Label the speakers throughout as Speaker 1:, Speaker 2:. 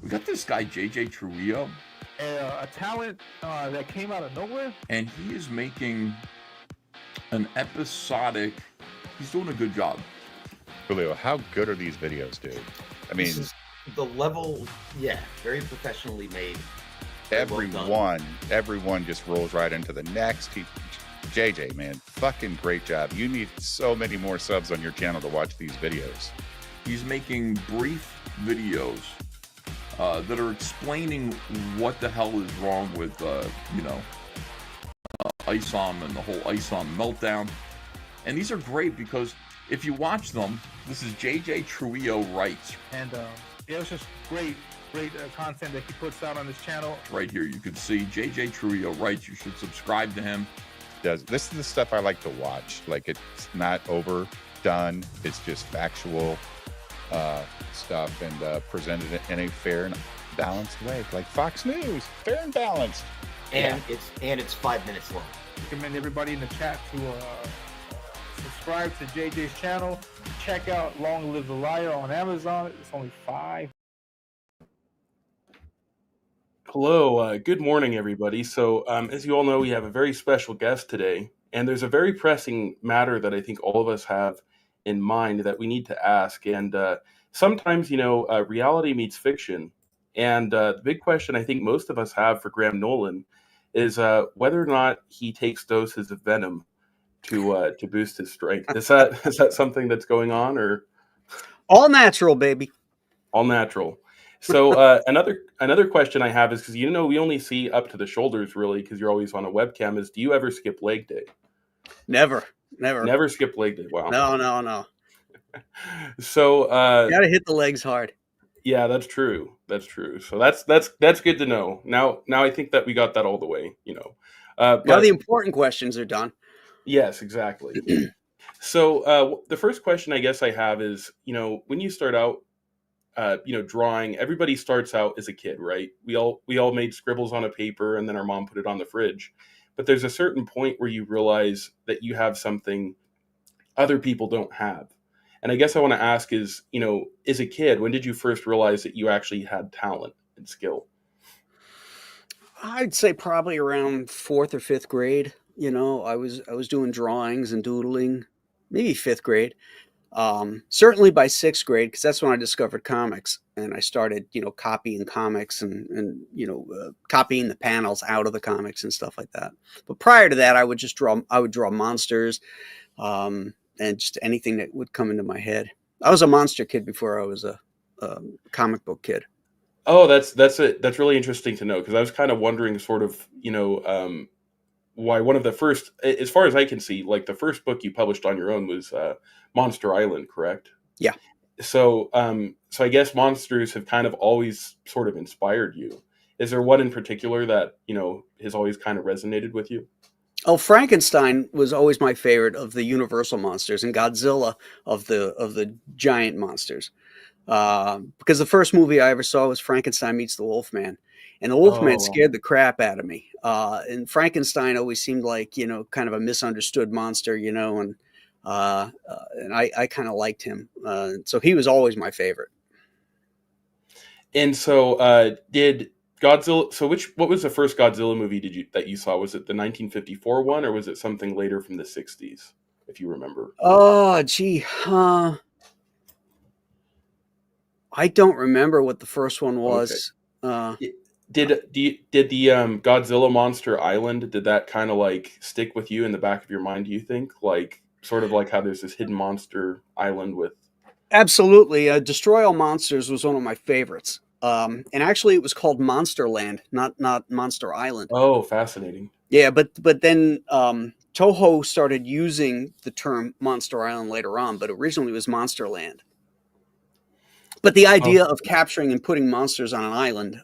Speaker 1: We got this guy JJ Trujillo,
Speaker 2: A talent that came out of nowhere.
Speaker 1: and he is making an episodic. He's doing a good job.
Speaker 3: Julio, how good are these videos, dude? I mean,
Speaker 4: This is the level, very professionally made. Very well done.
Speaker 3: everyone just rolls right into the next. JJ, man, fucking great job. You need so many more subs on your channel to watch these videos.
Speaker 1: He's making brief videos that are explaining what the hell is wrong with, ISOM and the whole ISOM meltdown. And these are great because if you watch them, this is JJ Trujillo Writes.
Speaker 2: And it was just great content that he puts out on his channel.
Speaker 1: Right here, you can see JJ Trujillo Writes. You should subscribe to him.
Speaker 3: This is the stuff I like to watch. Like, it's not overdone. It's just factual stuff and presented in a fair and balanced way, like Fox News, fair and balanced.
Speaker 4: And it's 5 minutes long.
Speaker 2: Recommend everybody in the chat to subscribe to JJ's channel. Check out Long Live the Liar on Amazon. It's only $5.
Speaker 5: Hello, good morning, everybody. So, as you all know, we have a very special guest today, and there's a very pressing matter that I think all of us have in mind that we need to ask. And sometimes, reality meets fiction. And the big question I think most of us have for Graham Nolan is whether or not he takes doses of venom to boost his strength. Is that something that's going on, or
Speaker 6: all natural, baby?
Speaker 5: All natural. So another question I have is, because we only see up to the shoulders really, because you're always on a webcam. Is, do you ever skip leg day?
Speaker 6: Never.
Speaker 5: Never skip leg day. Wow.
Speaker 6: No.
Speaker 5: So
Speaker 6: you gotta hit the legs hard.
Speaker 5: Yeah, that's true. So that's good to know. Now I think that we got that all the way.
Speaker 6: Now the important questions are done.
Speaker 5: Yes, exactly. So the first question I guess I have is, when you start out, drawing, everybody starts out as a kid, right? We all made scribbles on a paper, and then our mom put it on the fridge. But there's a certain point where you realize that you have something other people don't have. And I guess I want to ask is, as a kid, when did you first realize that you actually had talent and skill?
Speaker 6: I'd say probably around 4th or 5th grade. I was doing drawings and doodling, maybe 5th grade. Certainly by 6th grade, because that's when I discovered comics, and I started, copying comics and copying the panels out of the comics and stuff like that. But prior to that, I would draw monsters, and just anything that would come into my head. I was a monster kid before I was a comic book kid.
Speaker 5: Oh, that's really interesting to know, because I was kind of wondering sort of, why one of the first, as far as I can see, like the first book you published on your own was Monster Island, correct?
Speaker 6: Yeah.
Speaker 5: So I guess monsters have kind of always sort of inspired you. Is there one in particular that, has always kind of resonated with you?
Speaker 6: Oh, Frankenstein was always my favorite of the Universal monsters, and Godzilla of the giant monsters. Because the first movie I ever saw was Frankenstein Meets the Wolfman. And the Wolfman scared the crap out of me. And Frankenstein always seemed like, kind of a misunderstood monster, and I kind of liked him. So he was always my favorite.
Speaker 5: And so did Godzilla, so what was the first Godzilla movie that you saw? Was it the 1954 one, or was it something later from the 60s, if you remember?
Speaker 6: Oh, gee. I don't remember what the first one was.
Speaker 5: Okay. Did the Godzilla Monster Island, did that kind of like stick with you in the back of your mind, do you think? Like, sort of like how there's this hidden monster island with...
Speaker 6: Absolutely. Destroy All Monsters was one of my favorites. And actually it was called Monsterland, not Monster Island.
Speaker 5: Oh, fascinating.
Speaker 6: Yeah, but then Toho started using the term Monster Island later on, but originally it was Monsterland. But the idea of capturing and putting monsters on an island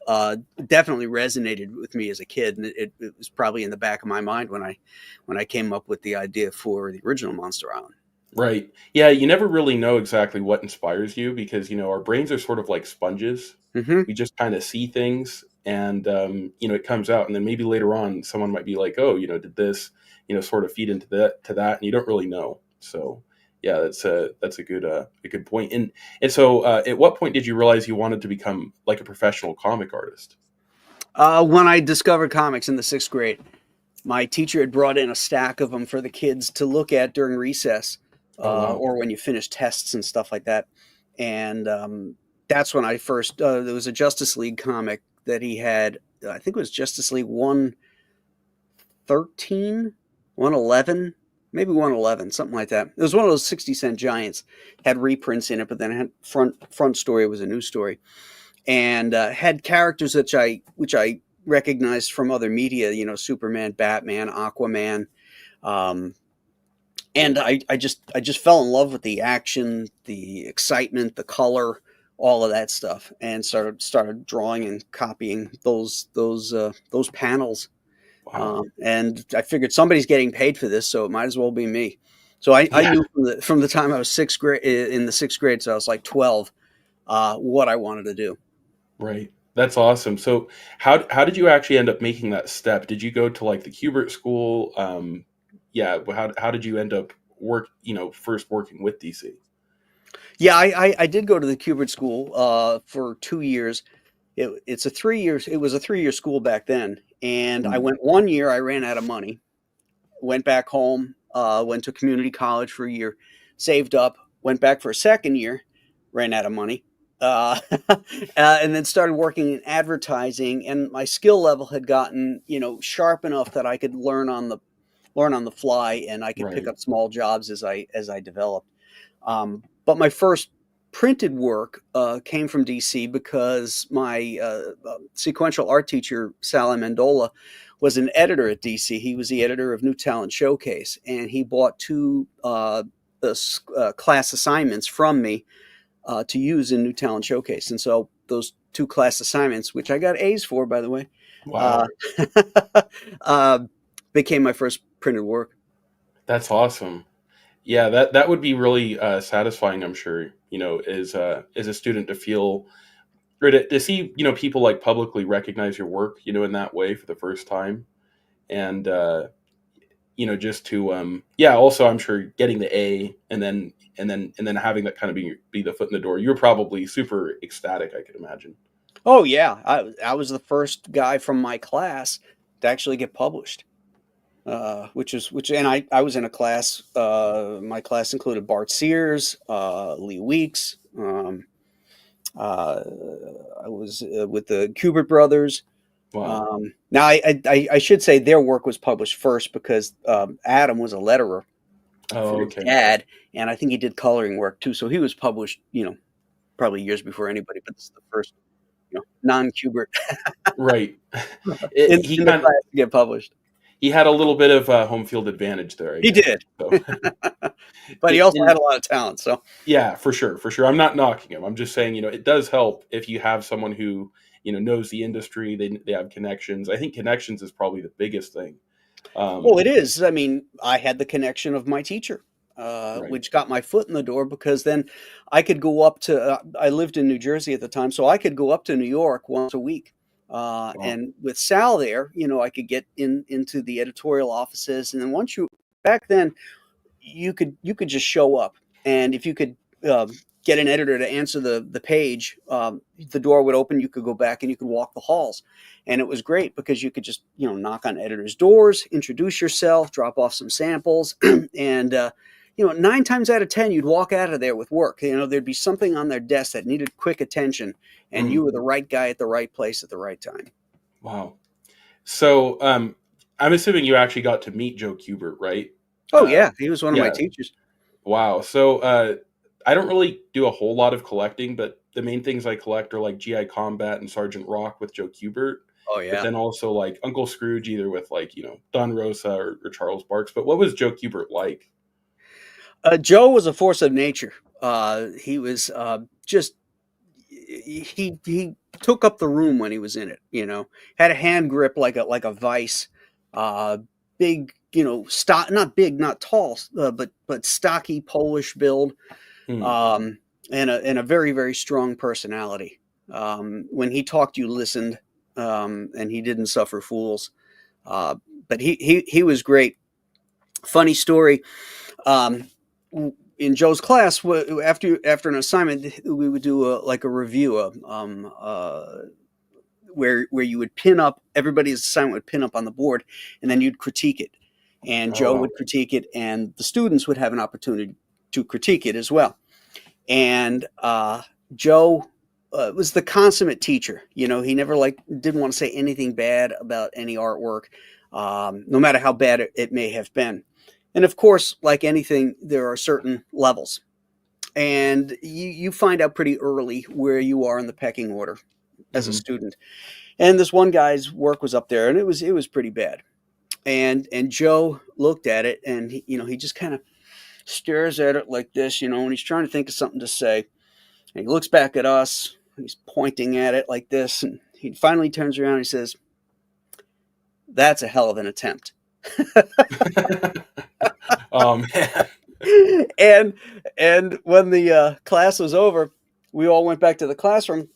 Speaker 6: definitely resonated with me as a kid, and it was probably in the back of my mind when I came up with the idea for the original Monster Island.
Speaker 5: Right. Yeah, you never really know exactly what inspires you, because, our brains are sort of like sponges.
Speaker 6: Mm-hmm.
Speaker 5: We just kind of see things, and, it comes out. And then maybe later on, someone might be like, oh, did this, sort of feed into that, and you don't really know. So Yeah, that's a good point. And so, at what point did you realize you wanted to become like a professional comic artist?
Speaker 6: When I discovered comics in the 6th grade, my teacher had brought in a stack of them for the kids to look at during recess,
Speaker 5: Oh wow.
Speaker 6: or when you finish tests and stuff like that. And that's when I first, there was a Justice League comic that he had. I think it was Justice League 113, 111, maybe 111, something like that. It was one of those 60-cent giants, had reprints in it, but then it had front story was a new story, and had characters which I recognized from other media, Superman, Batman, Aquaman, um, and I just fell in love with the action, the excitement, the color, all of that stuff, and started drawing and copying those panels.
Speaker 5: Wow.
Speaker 6: And I figured somebody's getting paid for this, so it might as well be me. So I
Speaker 5: Yeah.
Speaker 6: knew from the time I was 6th grade, in the 6th grade, so I was like 12, what I wanted to do.
Speaker 5: Right. That's awesome. So how did you actually end up making that step? Did you go to like the Kubert school? Yeah. How did you end up first working with DC?
Speaker 6: Yeah, I did go to the Kubert School for 2 years. It was a 3-year school back then, and I
Speaker 5: Mm.
Speaker 6: went one year. I ran out of money, went back home, went to community college for a year, saved up, went back for a second year, ran out of money, and then started working in advertising. And my skill level had gotten sharp enough that I could learn on the fly, and I could pick
Speaker 5: Right.
Speaker 6: up small jobs as I developed. But my first printed work came from DC because my sequential art teacher, Sal Amendola, was an editor at DC. He was the editor of New Talent Showcase, and he bought two class assignments from me to use in New Talent Showcase. And so those two class assignments, which I got A's for, by the way, uh,
Speaker 5: Wow.
Speaker 6: uh, became my first printed work.
Speaker 5: That's awesome. Yeah, that would be really satisfying, I'm sure, as a student to feel or to see, people like publicly recognize your work, in that way for the first time. And just to yeah, also I'm sure getting the A and then having that kind of be the foot in the door. You're probably super ecstatic, I could imagine.
Speaker 6: Oh yeah, I was the first guy from my class to actually get published. And I was in a class. My class included Bart Sears, Lee Weeks. Uh, I was with the Kubert brothers.
Speaker 5: Wow.
Speaker 6: Now I should say their work was published first because Adam was a letterer
Speaker 5: Oh,
Speaker 6: for his
Speaker 5: okay.
Speaker 6: dad, and I think he did coloring work too. So he was published, probably years before anybody. But this is the first, non-Kubert
Speaker 5: Right.
Speaker 6: in the class to get published.
Speaker 5: He had a little bit of a home field advantage there, I
Speaker 6: He
Speaker 5: guess.
Speaker 6: did.
Speaker 5: So,
Speaker 6: But he
Speaker 5: it,
Speaker 6: also
Speaker 5: and
Speaker 6: had a lot of talent. So
Speaker 5: yeah, for sure, for sure. I'm not knocking him. I'm just saying, it does help if you have someone who, knows the industry. They have connections. I think connections is probably the biggest thing.
Speaker 6: well,
Speaker 5: Um,
Speaker 6: it is. I mean, I had the connection of my teacher,
Speaker 5: right.
Speaker 6: which got my foot in the door because then I could go up to, I lived in New Jersey at the time, so I could go up to New York once a week.
Speaker 5: Wow.
Speaker 6: And with Sal there, I could get into the editorial offices. And then back then, you could just show up. And if you could get an editor to answer the page, the door would open, you could go back and you could walk the halls. And it was great because you could just, knock on editors' doors, introduce yourself, drop off some samples, and 9 times out of 10, you'd walk out of there with work. There'd be something on their desk that needed quick attention, and you
Speaker 5: Mhm.
Speaker 6: were the right guy at the right place at the right time.
Speaker 5: Wow. So, I'm assuming you actually got to meet Joe Kubert, right?
Speaker 6: Oh
Speaker 5: Uh,
Speaker 6: yeah, he was one of my
Speaker 5: yeah.
Speaker 6: teachers.
Speaker 5: Wow. So, I don't really do a whole lot of collecting, but the main things I collect are like GI Combat and Sergeant Rock with Joe Kubert,
Speaker 6: Oh
Speaker 5: but
Speaker 6: yeah.
Speaker 5: then also like Uncle Scrooge, either with like, Don Rosa or Charles Barks. But what was Joe Kubert like?
Speaker 6: Joe was a force of nature. He was just he took up the room when he was in it. Had a hand grip like a vice. Uh, Big, stock, not big, not tall, but stocky Polish build.
Speaker 5: Hmm.
Speaker 6: And a very very strong personality. When he talked, you listened, and he didn't suffer fools. But he was great. Funny story. Um, in Joe's class, after an assignment, we would do a review, where you would pin up everybody's assignment would pin up on the board, and then you'd critique it, and
Speaker 5: Oh,
Speaker 6: Joe
Speaker 5: wow.
Speaker 6: would critique it, and the students would have an opportunity to critique it as well. And Joe was the consummate teacher. He never didn't want to say anything bad about any artwork, no matter how bad it may have been. And of course, like anything, there are certain levels, and you find out pretty early where you are in the pecking order as a
Speaker 5: Mhm.
Speaker 6: student. And this one guy's work was up there, and it was pretty bad. And Joe looked at it, and he just kind of stares at it like this, and he's trying to think of something to say. And he looks back at us, and he's pointing at it like this, and he finally turns around and he says, "That's a hell of an attempt."
Speaker 5: Oh man.
Speaker 6: And when the class was over, we all went back to the classroom,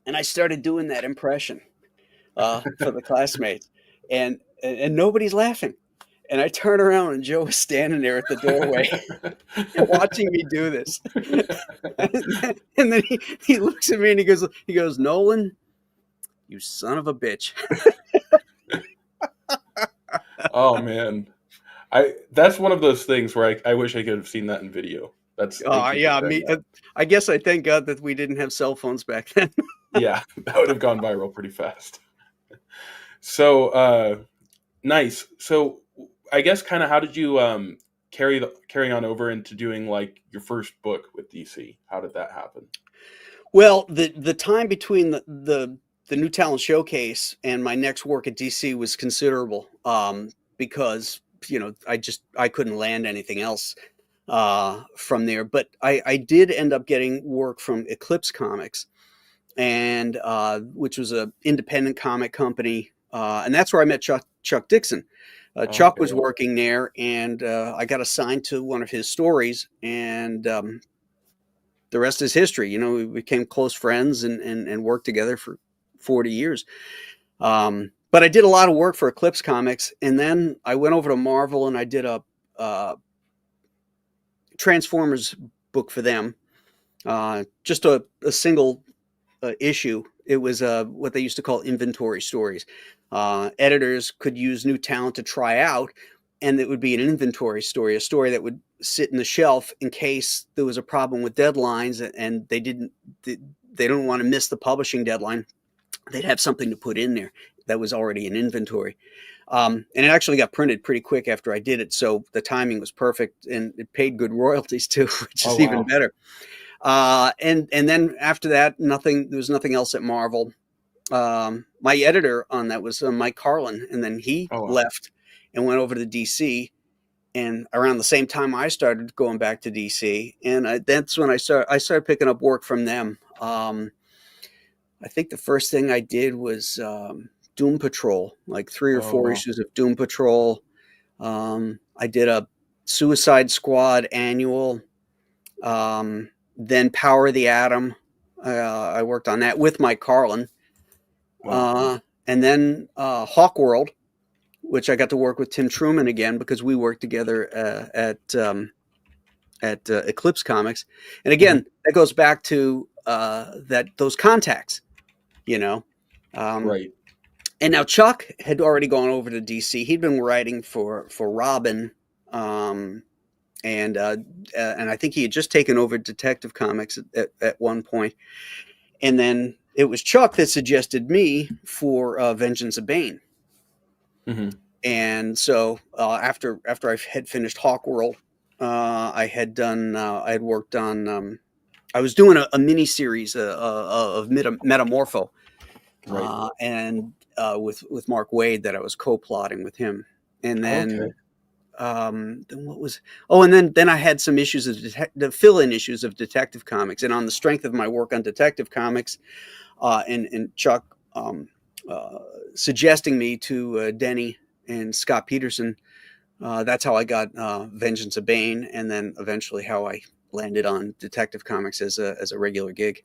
Speaker 6: and I started doing that impression for the classmates, and nobody's laughing. And I turn around, and Joe was standing there at the doorway watching me do this. And then he looks at me and he goes, "Nolan, you son of a bitch."
Speaker 5: Oh man. That's one of those things where I wish I could have seen that in video. That's
Speaker 6: Oh
Speaker 5: thank you
Speaker 6: yeah,
Speaker 5: for sharing that.
Speaker 6: I guess I thank God that we didn't have cell phones back then.
Speaker 5: Yeah, that would have gone viral pretty fast. So nice. So I guess kind of how did you carry on over into doing like your first book with DC? How did that happen?
Speaker 6: Well, the time between the New Talent Showcase and my next work at DC was considerable, because I couldn't land anything else from there. But I did end up getting work from Eclipse Comics, and which was an independent comic company, and that's where I met Chuck Dixon. Chuck
Speaker 5: Okay.
Speaker 6: was working there, and I got assigned to one of his stories, and the rest is history. We became close friends and worked together for 40 years. But I did a lot of work for Eclipse Comics, and then I went over to Marvel and I did a Transformers book for them. Just a single issue. It was what they used to call inventory stories. Editors could use new talent to try out, and it would be an inventory story, a story that would sit in the shelf in case there was a problem with deadlines, and they don't want to miss the publishing deadline. They'd have something to put in there that was already in inventory. And it actually got printed pretty quick after I did it, so the timing was perfect, and it paid good royalties too, which is even
Speaker 5: wow.
Speaker 6: better. And then after that, there was nothing else at Marvel. My editor on that was Mike Carlin, and then he
Speaker 5: Oh, wow.
Speaker 6: left and went over to DC. And around the same time, I started going back to DC, and that's when I started picking up work from them. I think the first thing I did was Doom Patrol, like 3 or
Speaker 5: Oh,
Speaker 6: 4
Speaker 5: wow.
Speaker 6: issues of Doom Patrol. I did a Suicide Squad annual. Then Power of the Atom. I worked on that with Mike Carlin.
Speaker 5: Wow.
Speaker 6: And then Hawk World, which I got to work with Tim Truman again because we worked together at Eclipse Comics. And again, that goes back to those contacts,
Speaker 5: Right.
Speaker 6: And now Chuck had already gone over to DC. He'd been writing for Robin, and I think he had just taken over Detective Comics at one point. And then it was Chuck that suggested me for Vengeance of Bane.
Speaker 5: hmm
Speaker 6: And so after I had finished Hawk World, I had worked on, I was doing a mini series of Metamorpho,
Speaker 5: Right.
Speaker 6: and with Mark Waid that I was co-plotting with him. And then
Speaker 5: Okay.
Speaker 6: then what was? Oh, and then I had some issues of the fill-in issues of Detective Comics, and on the strength of my work on Detective Comics, and Chuck suggesting me to Denny and Scott Peterson, that's how I got Vengeance of Bane, and then eventually how I landed on Detective Comics as a regular gig.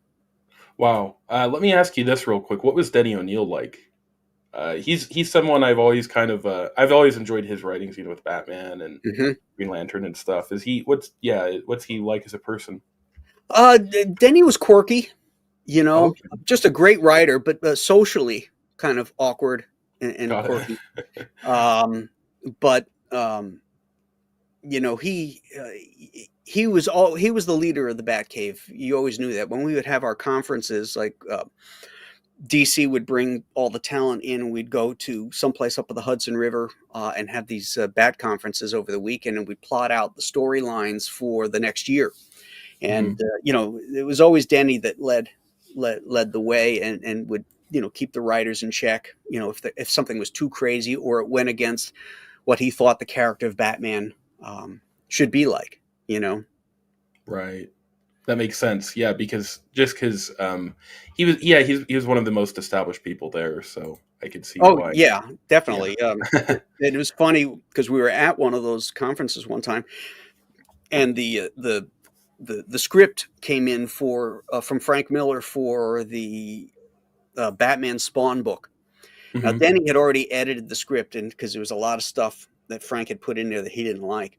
Speaker 5: Wow. Let me ask you this real quick. What was Denny O'Neil like He's someone I've always kind of I've always enjoyed his writings, with Batman and
Speaker 6: Hmm.
Speaker 5: Green Lantern and stuff. Is he what's he like as a person?
Speaker 6: Denny was quirky,
Speaker 5: Oh, okay,
Speaker 6: just a great writer, but socially kind of awkward and
Speaker 5: got
Speaker 6: quirky.
Speaker 5: it.
Speaker 6: But he was the leader of the Batcave. You always knew that when we would have our conferences, like DC would bring all the talent in, and we'd go to someplace up at the Hudson River and have these Bat conferences over the weekend, and we'd plot out the storylines for the next year. And it was always Denny that led the way and would keep the writers in check. If something was too crazy or it went against what he thought the character of Batman should be like.
Speaker 5: Right. That makes sense. Yeah, because he was one of the most established people there, so I could see
Speaker 6: Oh
Speaker 5: why.
Speaker 6: yeah,
Speaker 5: Yeah.
Speaker 6: definitely. It was funny because we were at one of those conferences one time, and the script came in from Frank Miller for the Batman Spawn book. Now
Speaker 5: Mhm.
Speaker 6: Denny had already edited the script, and because there was a lot of stuff that Frank had put in there that he didn't like.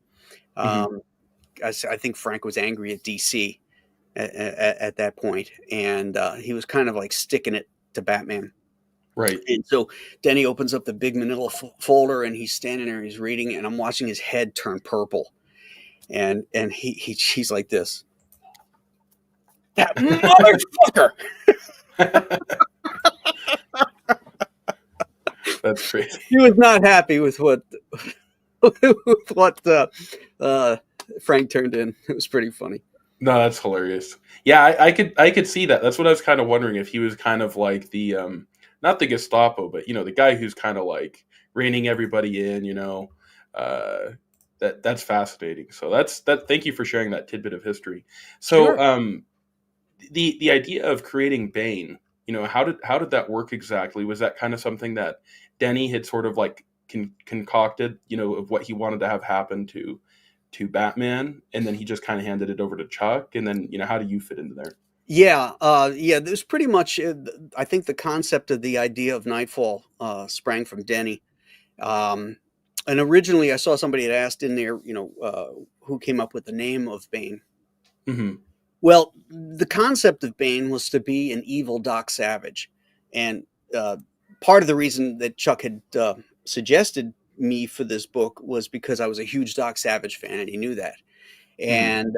Speaker 5: Mhm.
Speaker 6: I think Frank was angry at DC at that point, and he was kind of like sticking it to Batman.
Speaker 5: Right.
Speaker 6: And so Denny opens up the big manila folder, and he's standing there, he's reading it, and I'm watching his head turn purple, and he's like this, that motherfucker.
Speaker 5: That's crazy.
Speaker 6: He was not happy with what Frank turned in. It was pretty funny.
Speaker 5: No, that's hilarious. Yeah, I could see that. That's what I was kind of wondering, if he was kind of like the not the Gestapo, but the guy who's kind of like reining everybody in. That's fascinating. So thank you for sharing that tidbit of history. So
Speaker 6: Sure.
Speaker 5: The idea of creating Bane, how did that work exactly? Was that kind of something that Denny had sort of like concocted, of what he wanted to have happen to Batman, and then he just kind of handed it over to Chuck, and then how do you fit into there?
Speaker 6: Yeah, there's pretty much. I think the concept of the idea of Nightfall sprang from Denny. And originally, I saw somebody had asked in there, who came up with the name of Bane.
Speaker 5: Hmm.
Speaker 6: Well, the concept of Bane was to be an evil Doc Savage, and part of the reason that Chuck had suggested me for this book was because I was a huge Doc Savage fan, and he knew that. And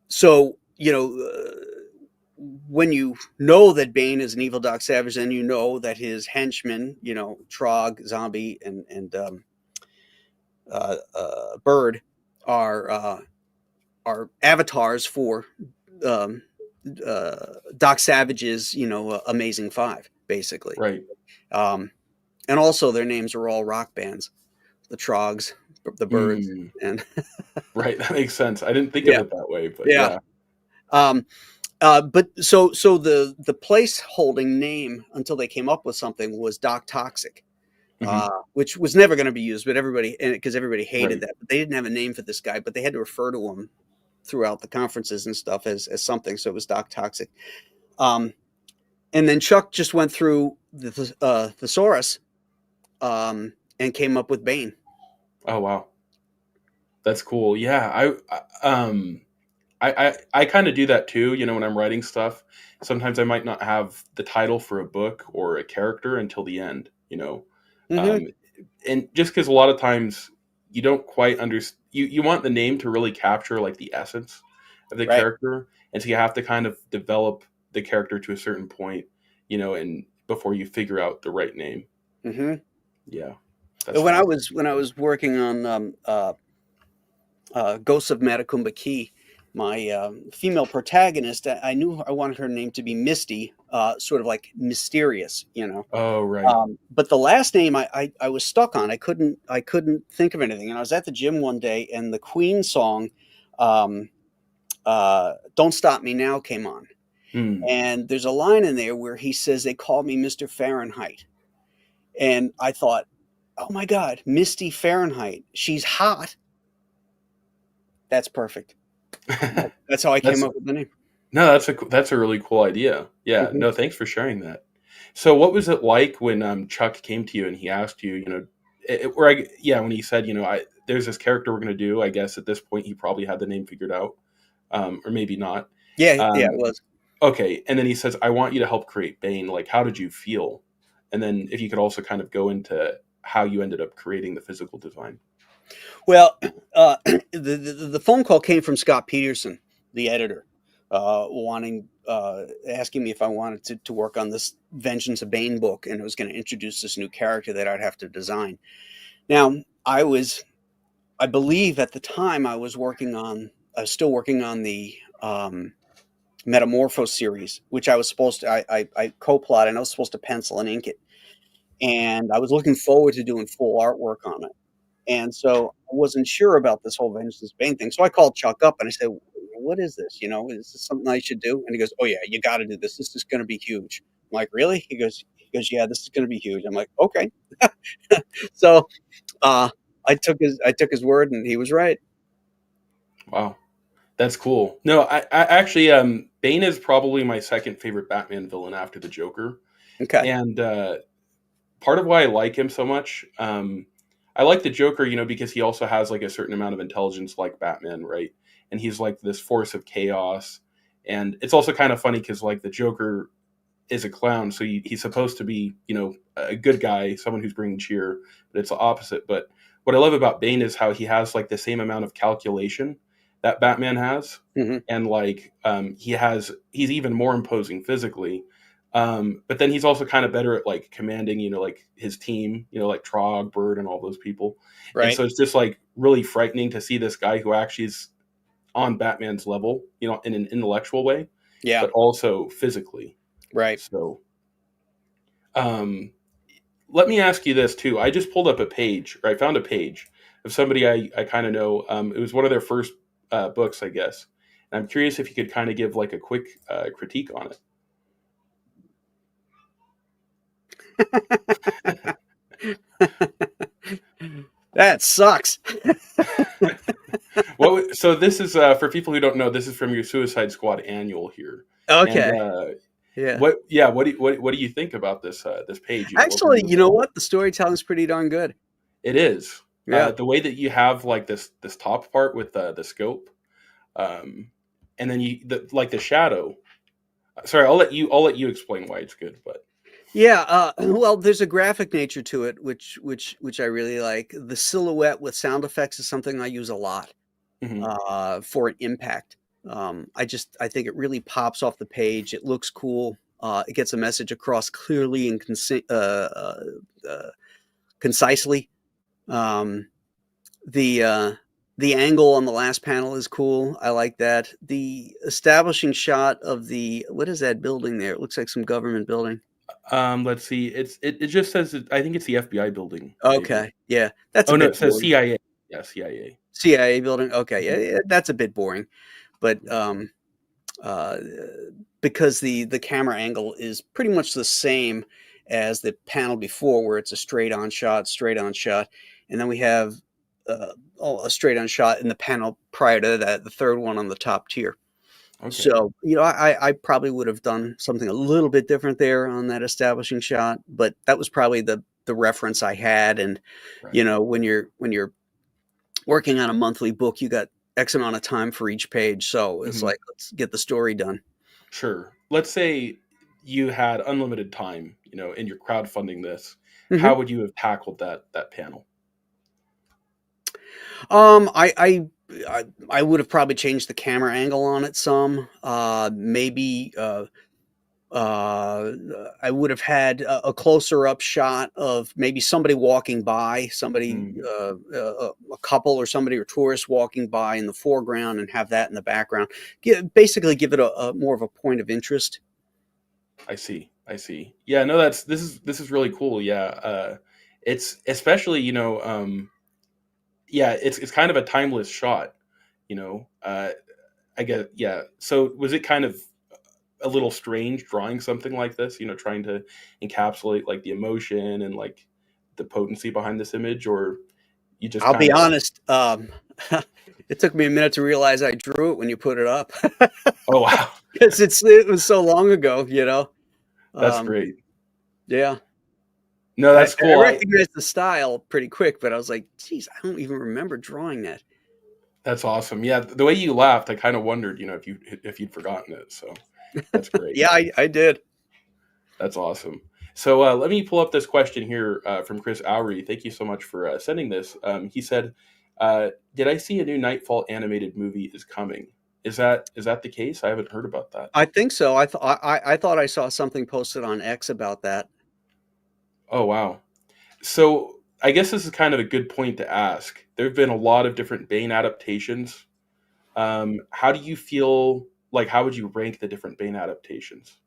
Speaker 6: so, when you know that Bane is an evil Doc Savage, then you know that his henchmen, Trog, Zombie, and Bird are avatars for um, Doc Savage's, Amazing Five, basically.
Speaker 5: Right.
Speaker 6: And also their names are all rock bands, the Trogs, the Birds, and
Speaker 5: Right. That makes sense. I didn't think
Speaker 6: yeah,
Speaker 5: of it that way, but
Speaker 6: yeah.
Speaker 5: yeah.
Speaker 6: But so the place holding name until they came up with something was Doc Toxic,
Speaker 5: Mhm.
Speaker 6: which was never going to be used, but because everybody hated
Speaker 5: Right.
Speaker 6: that, but they didn't have a name for this guy, but they had to refer to him throughout the conferences and stuff as something. So it was Doc Toxic. And then Chuck just went through the thesaurus and came up with Bane.
Speaker 5: Oh wow, that's cool. Yeah, I kind of do that too. When I'm writing stuff, sometimes I might not have the title for a book or a character until the end.
Speaker 6: Mm-hmm.
Speaker 5: And just because a lot of times you don't quite understand, you want the name to really capture like the essence of the
Speaker 6: Right.
Speaker 5: character, and so you have to kind of develop the character to a certain point, and before you figure out the right name.
Speaker 6: Mm-hmm.
Speaker 5: Yeah,
Speaker 6: When I was working on Ghosts of Matacumba Key, my female protagonist, I knew I wanted her name to be Misty, sort of like mysterious,
Speaker 5: Oh right.
Speaker 6: But the last name I was stuck on. I couldn't think of anything. And I was at the gym one day, and the Queen song, "Don't Stop Me Now" came on. And there's a line in there where he says, "They call me Mr. Fahrenheit," and I thought, oh my God, Misty Fahrenheit. She's hot. That's perfect. That's how I came up with the name.
Speaker 5: No, that's a really cool idea. Yeah,
Speaker 6: Mhm.
Speaker 5: no, thanks for sharing that. So what was it like when Chuck came to you and he asked you, when he said, there's this character we're going to do. I guess at this point he probably had the name figured out, or maybe not.
Speaker 6: Yeah, yeah, it
Speaker 5: Um,
Speaker 6: was.
Speaker 5: okay, and then he says, "I want you to help create Bane." Like, how did you feel? And then if you could also kind of go into how you ended up creating the physical design.
Speaker 6: Well, the phone call came from Scott Peterson, the editor, asking me if I wanted to work on this Vengeance of Bane book, and it was going to introduce this new character that I'd have to design. Now, I believe at the time I was still working on the Metamorpho series, which I was supposed to, I co-plotted, and I was supposed to pencil and ink it. And I was looking forward to doing full artwork on it. And so I wasn't sure about this whole Vengeance Bane thing. So I called Chuck up and I said, "What is this? Is this something I should do?" And he goes, "Oh yeah, you got to do this. This is going to be huge." I'm like, "Really?" He goes, "Yeah, this is going to be huge." I'm like, "Okay." So I took his word, and he was right.
Speaker 5: Wow, that's cool. No, I actually, Bane is probably my second favorite Batman villain after the Joker.
Speaker 6: Okay.
Speaker 5: And part of why I like him so much, I like the Joker, because he also has like a certain amount of intelligence like Batman, right? And he's like this force of chaos. And it's also kind of funny because like the Joker is a clown, so he's supposed to be, a good guy, someone who's bringing cheer, but it's the opposite. But what I love about Bane is how he has like the same amount of calculation that Batman has,
Speaker 6: Mhm.
Speaker 5: and like he's even more imposing physically. But then he's also kind of better at like commanding, like his team, like Trog, Bird, and all those people. And
Speaker 6: Right.
Speaker 5: so it's just like really frightening to see this guy who actually is on Batman's level, in an intellectual way,
Speaker 6: Yeah.
Speaker 5: but also physically.
Speaker 6: Right.
Speaker 5: So, let me ask you this too. I just pulled up a page, or I found a page of somebody I kind of know. It was one of their first books, I guess. And I'm curious if you could kind of give like a quick critique on it.
Speaker 6: That sucks.
Speaker 5: So this is for people who don't know. This is from your Suicide Squad annual here.
Speaker 6: Okay.
Speaker 5: And,
Speaker 6: Yeah.
Speaker 5: What do you think about this this page?
Speaker 6: Actually, you know what? The storytelling's pretty darn good.
Speaker 5: It is.
Speaker 6: Yeah.
Speaker 5: The way that you have like this top part with the scope, and then the shadow. Sorry, I'll let you explain why it's good, but.
Speaker 6: Yeah, well, there's a graphic nature to it, which I really like. The silhouette with sound effects is something I use a lot for an impact. I think it really pops off the page. It looks cool. It gets a message across clearly and concisely. The angle on the last panel is cool. I like that. The establishing shot of what is that building there? It looks like some government building.
Speaker 5: Let's see. It just says I think it's the FBI building.
Speaker 6: Okay,
Speaker 5: maybe.
Speaker 6: yeah, that's
Speaker 5: no,
Speaker 6: bit
Speaker 5: it says
Speaker 6: boring.
Speaker 5: CIA. Yeah, CIA.
Speaker 6: CIA building. Okay, yeah, that's a bit boring, but because the camera angle is pretty much the same as the panel before, where it's a straight on shot, and then we have a straight on shot in the panel prior to that, the third one on the top tier. Okay. So, I probably would have done something a little bit different there on that establishing shot, but that was probably the reference I had. And, right. When you're working on a monthly book, you got X amount of time for each page. So it's like, let's get the story done.
Speaker 5: Sure. Let's say you had unlimited time, and you're crowdfunding this. How would you have tackled that panel?
Speaker 6: I would have probably changed the camera angle on it some. Maybe I would have had a closer up shot of maybe somebody walking by, a couple or somebody or tourists walking by in the foreground, and have that in the background. Basically give it a more of a point of interest.
Speaker 5: I see. Yeah, no, this is really cool. Yeah. It's especially, yeah, it's kind of a timeless shot, I guess. Yeah. So was it kind of a little strange drawing something like this, trying to encapsulate like the emotion and like the potency behind this image, or you just?
Speaker 6: I'll be honest. It took me a minute to realize I drew it when you put it up.
Speaker 5: Oh wow!
Speaker 6: Because it was so long ago,
Speaker 5: That's great.
Speaker 6: Yeah.
Speaker 5: No, that's
Speaker 6: I
Speaker 5: cool.
Speaker 6: recognized the style pretty quick, but I was like, geez, I don't even remember drawing that.
Speaker 5: That's awesome. Yeah, the way you laughed, I kind of wondered, if you'd forgotten it. So that's great.
Speaker 6: Yeah, I did.
Speaker 5: That's awesome. So let me pull up this question here from Chris Oury. Thank you so much for sending this. He said, "Did I see a new Nightfall animated movie is coming? Is that the case? I haven't heard about that."
Speaker 6: I think so. I thought I saw something posted on X about that.
Speaker 5: Oh wow. So I guess this is kind of a good point to ask. There have been a lot of different Bane adaptations. How do you feel? Like, how would you rank the different Bane adaptations?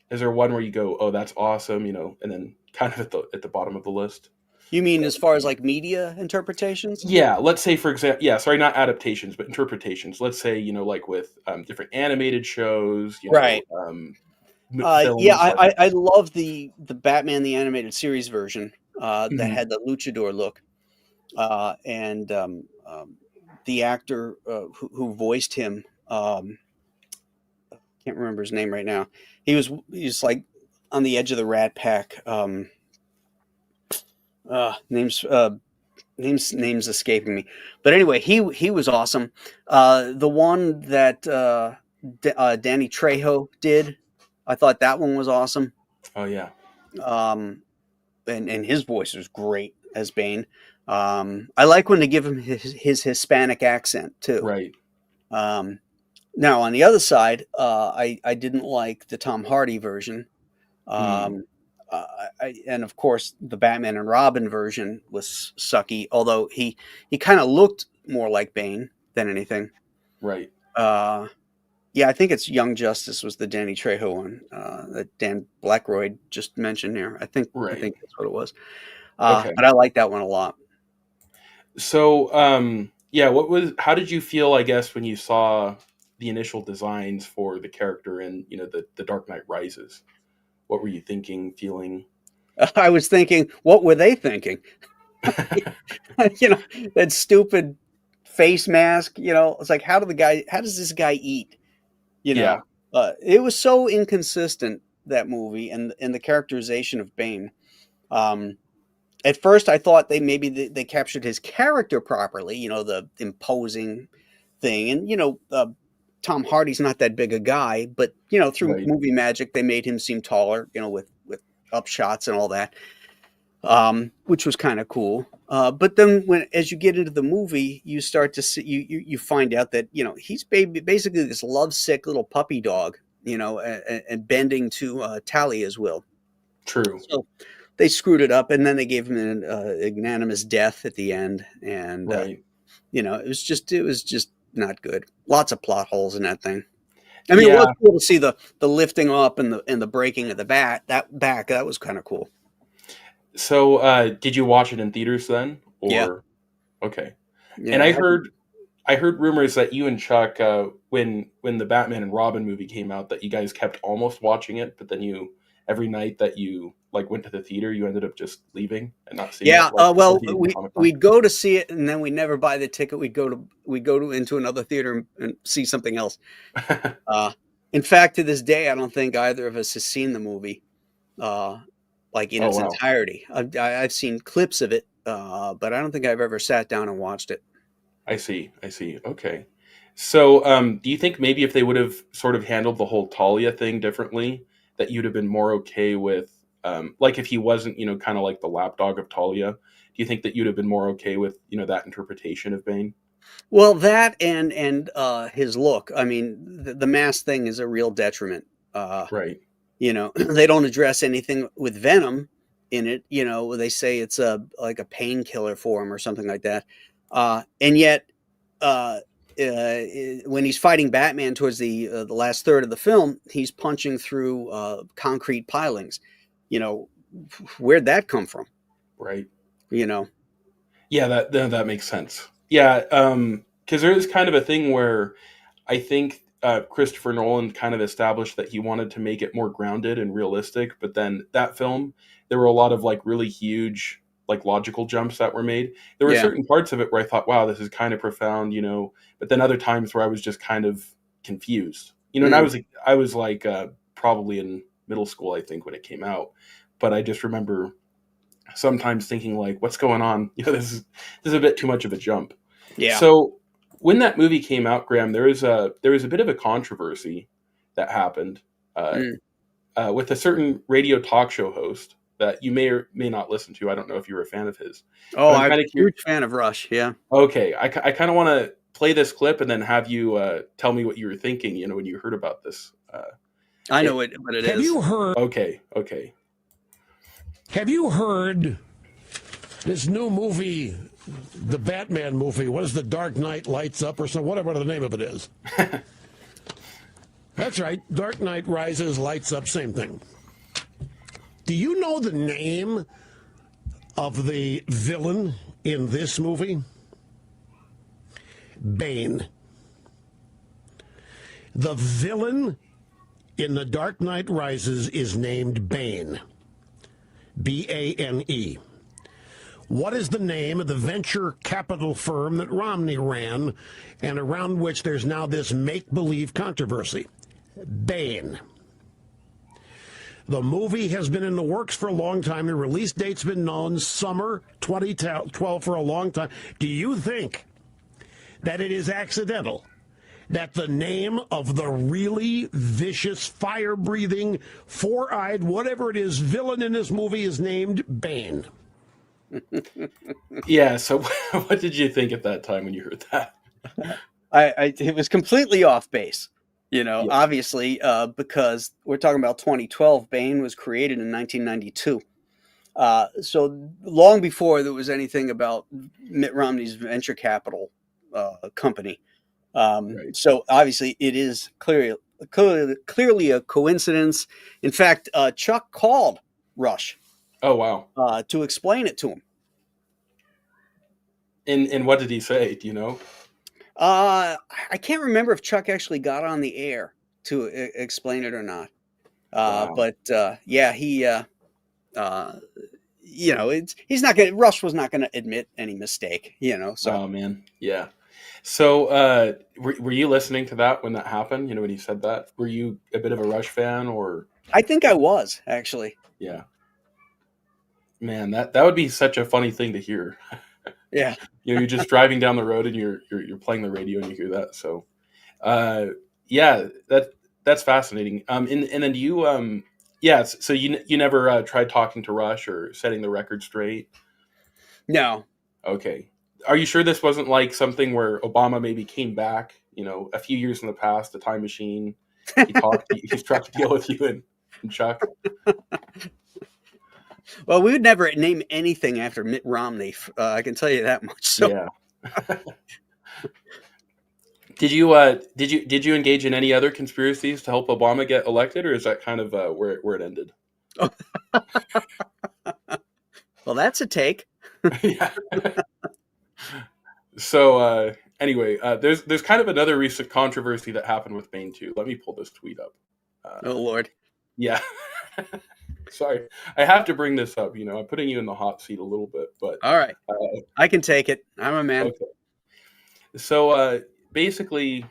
Speaker 5: Is there one where you go, "Oh, that's awesome," and then kind of at the bottom of the list?
Speaker 6: You mean as far as like media interpretations?
Speaker 5: Yeah, let's say for example, yeah, sorry, not adaptations, but interpretations. Let's say like with different animated shows,
Speaker 6: Right.
Speaker 5: films.
Speaker 6: Yeah,
Speaker 5: Like,
Speaker 6: I love the Batman the animated series version that
Speaker 5: Mhm.
Speaker 6: had the luchador look, and the actor who voiced him, can't remember his name right now. He's like on the edge of the Rat Pack. Names names escaping me, but anyway, he was awesome. The one that Danny Trejo did, I thought that one was awesome.
Speaker 5: oh yeah,
Speaker 6: And his voice was great as Bane. I like when they give him his Hispanic accent too.
Speaker 5: right.
Speaker 6: Now on the other side, I didn't like the Tom Hardy version. And of course, the Batman and Robin version was sucky. Although he kind of looked more like Bane than anything.
Speaker 5: Right.
Speaker 6: Yeah, I think it's Young Justice was the Danny Trejo one that Dan Blackroyd just mentioned here. I think
Speaker 5: Right.
Speaker 6: that's what it was.
Speaker 5: Okay.
Speaker 6: But I like that one a lot.
Speaker 5: So, yeah, how did you feel, I guess, when you saw the initial designs for the character in, the Dark Knight Rises? What were you thinking, feeling?
Speaker 6: I was thinking, what were they thinking? That stupid face mask. It's like, how does this guy eat?
Speaker 5: Yeah.
Speaker 6: It was so inconsistent, that movie, and the characterization of Bane. At first, I thought they captured his character properly. The imposing thing, and Tom Hardy's not that big a guy, but through
Speaker 5: Right.
Speaker 6: movie magic, they made him seem taller. With upshots and all that, which was kind of cool. But then, as you get into the movie, you start to see you find out that he's basically this lovesick little puppy dog, and bending to Talia's will.
Speaker 5: True.
Speaker 6: So they screwed it up, and then they gave him an ignominious death at the end, and
Speaker 5: Right.
Speaker 6: it was just not good. Lots of plot holes in that thing. I mean, It
Speaker 5: Yeah.
Speaker 6: was cool to see the lifting up and the breaking of the back. That was kind of cool.
Speaker 5: So, did you watch it in theaters then? Or
Speaker 6: Yeah.
Speaker 5: Okay.
Speaker 6: Yeah,
Speaker 5: And I heard rumors that you and Chuck, when the Batman and Robin movie came out, that you guys kept almost watching it, but then every night that you went to the theater, you ended up just leaving and not seeing
Speaker 6: Yeah,
Speaker 5: it. Like,
Speaker 6: well,
Speaker 5: San Diego Comic-Con.
Speaker 6: we'd go to see it, and then we'd never buy the ticket. We'd go into another theater and see something else. In fact, to this day, I don't think either of us has seen the movie, like in
Speaker 5: Oh,
Speaker 6: its
Speaker 5: wow.
Speaker 6: entirety. I've seen clips of it, but I don't think I've ever sat down and watched it.
Speaker 5: I see. Okay. So, do you think maybe if they would have sort of handled the whole Talia thing differently, that you'd have been more okay with, like if he wasn't, kind of like the lapdog of Talia, do you think that you'd have been more okay with, that interpretation of Bane?
Speaker 6: Well, that and his look. I mean, the mask thing is a real detriment.
Speaker 5: Right.
Speaker 6: They don't address anything with Venom in it. They say it's like a painkiller for him or something like that. And yet, when he's fighting Batman towards the last third of the film, he's punching through concrete pilings. Where'd that come from?
Speaker 5: Right.
Speaker 6: Yeah,
Speaker 5: that makes sense. Yeah, because there is kind of a thing where I think Christopher Nolan kind of established that he wanted to make it more grounded and realistic, but then that film, there were a lot of like really huge like logical jumps that were made. There were
Speaker 6: Yeah.
Speaker 5: certain parts of it where I thought, wow, this is kind of profound, but then other times where I was just kind of confused, and I was like probably in middle school, I think, when it came out. But I just remember sometimes thinking like, what's going on? This is a bit too much of a jump.
Speaker 6: Yeah.
Speaker 5: So when that movie came out, Graham, there was a bit of a controversy that happened with a certain radio talk show host that you may or may not listen to. I don't know if you were a fan of his.
Speaker 6: Oh,
Speaker 5: I'm
Speaker 6: I'm a huge fan of Rush. Yeah.
Speaker 5: Okay, I kind of want to play this clip and then have you tell me what you were thinking, when you heard about this.
Speaker 6: I know what it is.
Speaker 7: Have you heard?
Speaker 5: Okay.
Speaker 7: Have you heard this new movie, the Batman movie? What is the Dark Knight Lights Up or something? Whatever the name of it is. That's right. Dark Knight Rises, Lights Up, same thing. Do you know the name of the villain in this movie? Bane. The villain in The Dark Knight Rises is named Bane. B-A-N-E. What is the name of the venture capital firm that Romney ran and around which there's now this make-believe controversy? Bane. The movie has been in the works for a long time. The release date's been known, summer 2012, for a long time. Do you think that it is accidental that the name of the really vicious, fire-breathing, four-eyed, whatever it is, villain in this movie is named Bane?
Speaker 5: Yeah, so what did you think at that time when you heard that?
Speaker 6: It was completely off base, obviously, because we're talking about 2012. Bane was created in 1992. So long before there was anything about Mitt Romney's venture capital company.
Speaker 5: Right.
Speaker 6: So obviously it is clearly a coincidence. In fact, Chuck called Rush
Speaker 5: Oh, wow.
Speaker 6: to explain it to him.
Speaker 5: And what did he say? Do you know?
Speaker 6: I can't remember if Chuck actually got on the air to explain it or not.
Speaker 5: Wow.
Speaker 6: But yeah, Rush was not going to admit any mistake, so.
Speaker 5: Oh, man. Yeah. So were you listening to that when that happened? When he said that? Were you a bit of a Rush fan or?
Speaker 6: I think I was, actually.
Speaker 5: Yeah. Man, that would be such a funny thing to hear.
Speaker 6: Yeah.
Speaker 5: You're just driving down the road and you're playing the radio and you hear that. So, yeah, that's fascinating. And then do you, so you never tried talking to Rush or setting the record straight?
Speaker 6: No.
Speaker 5: Okay. Are you sure this wasn't like something where Obama maybe came back, a few years in the past, a time machine? He's trying to deal with you and Chuck.
Speaker 6: Well, we would never name anything after Mitt Romney. I can tell you that much. So.
Speaker 5: Yeah. Did you engage in any other conspiracies to help Obama get elected, or is that kind of where it ended?
Speaker 6: Well, that's a take.
Speaker 5: Yeah. So anyway, there's kind of another recent controversy that happened with Bane too. Let me pull this tweet up.
Speaker 6: Oh Lord. Yeah.
Speaker 5: Sorry, I have to bring this up. I'm putting you in the hot seat a little bit, but
Speaker 6: all right, I can take it. I'm a man.
Speaker 5: Okay. So basically,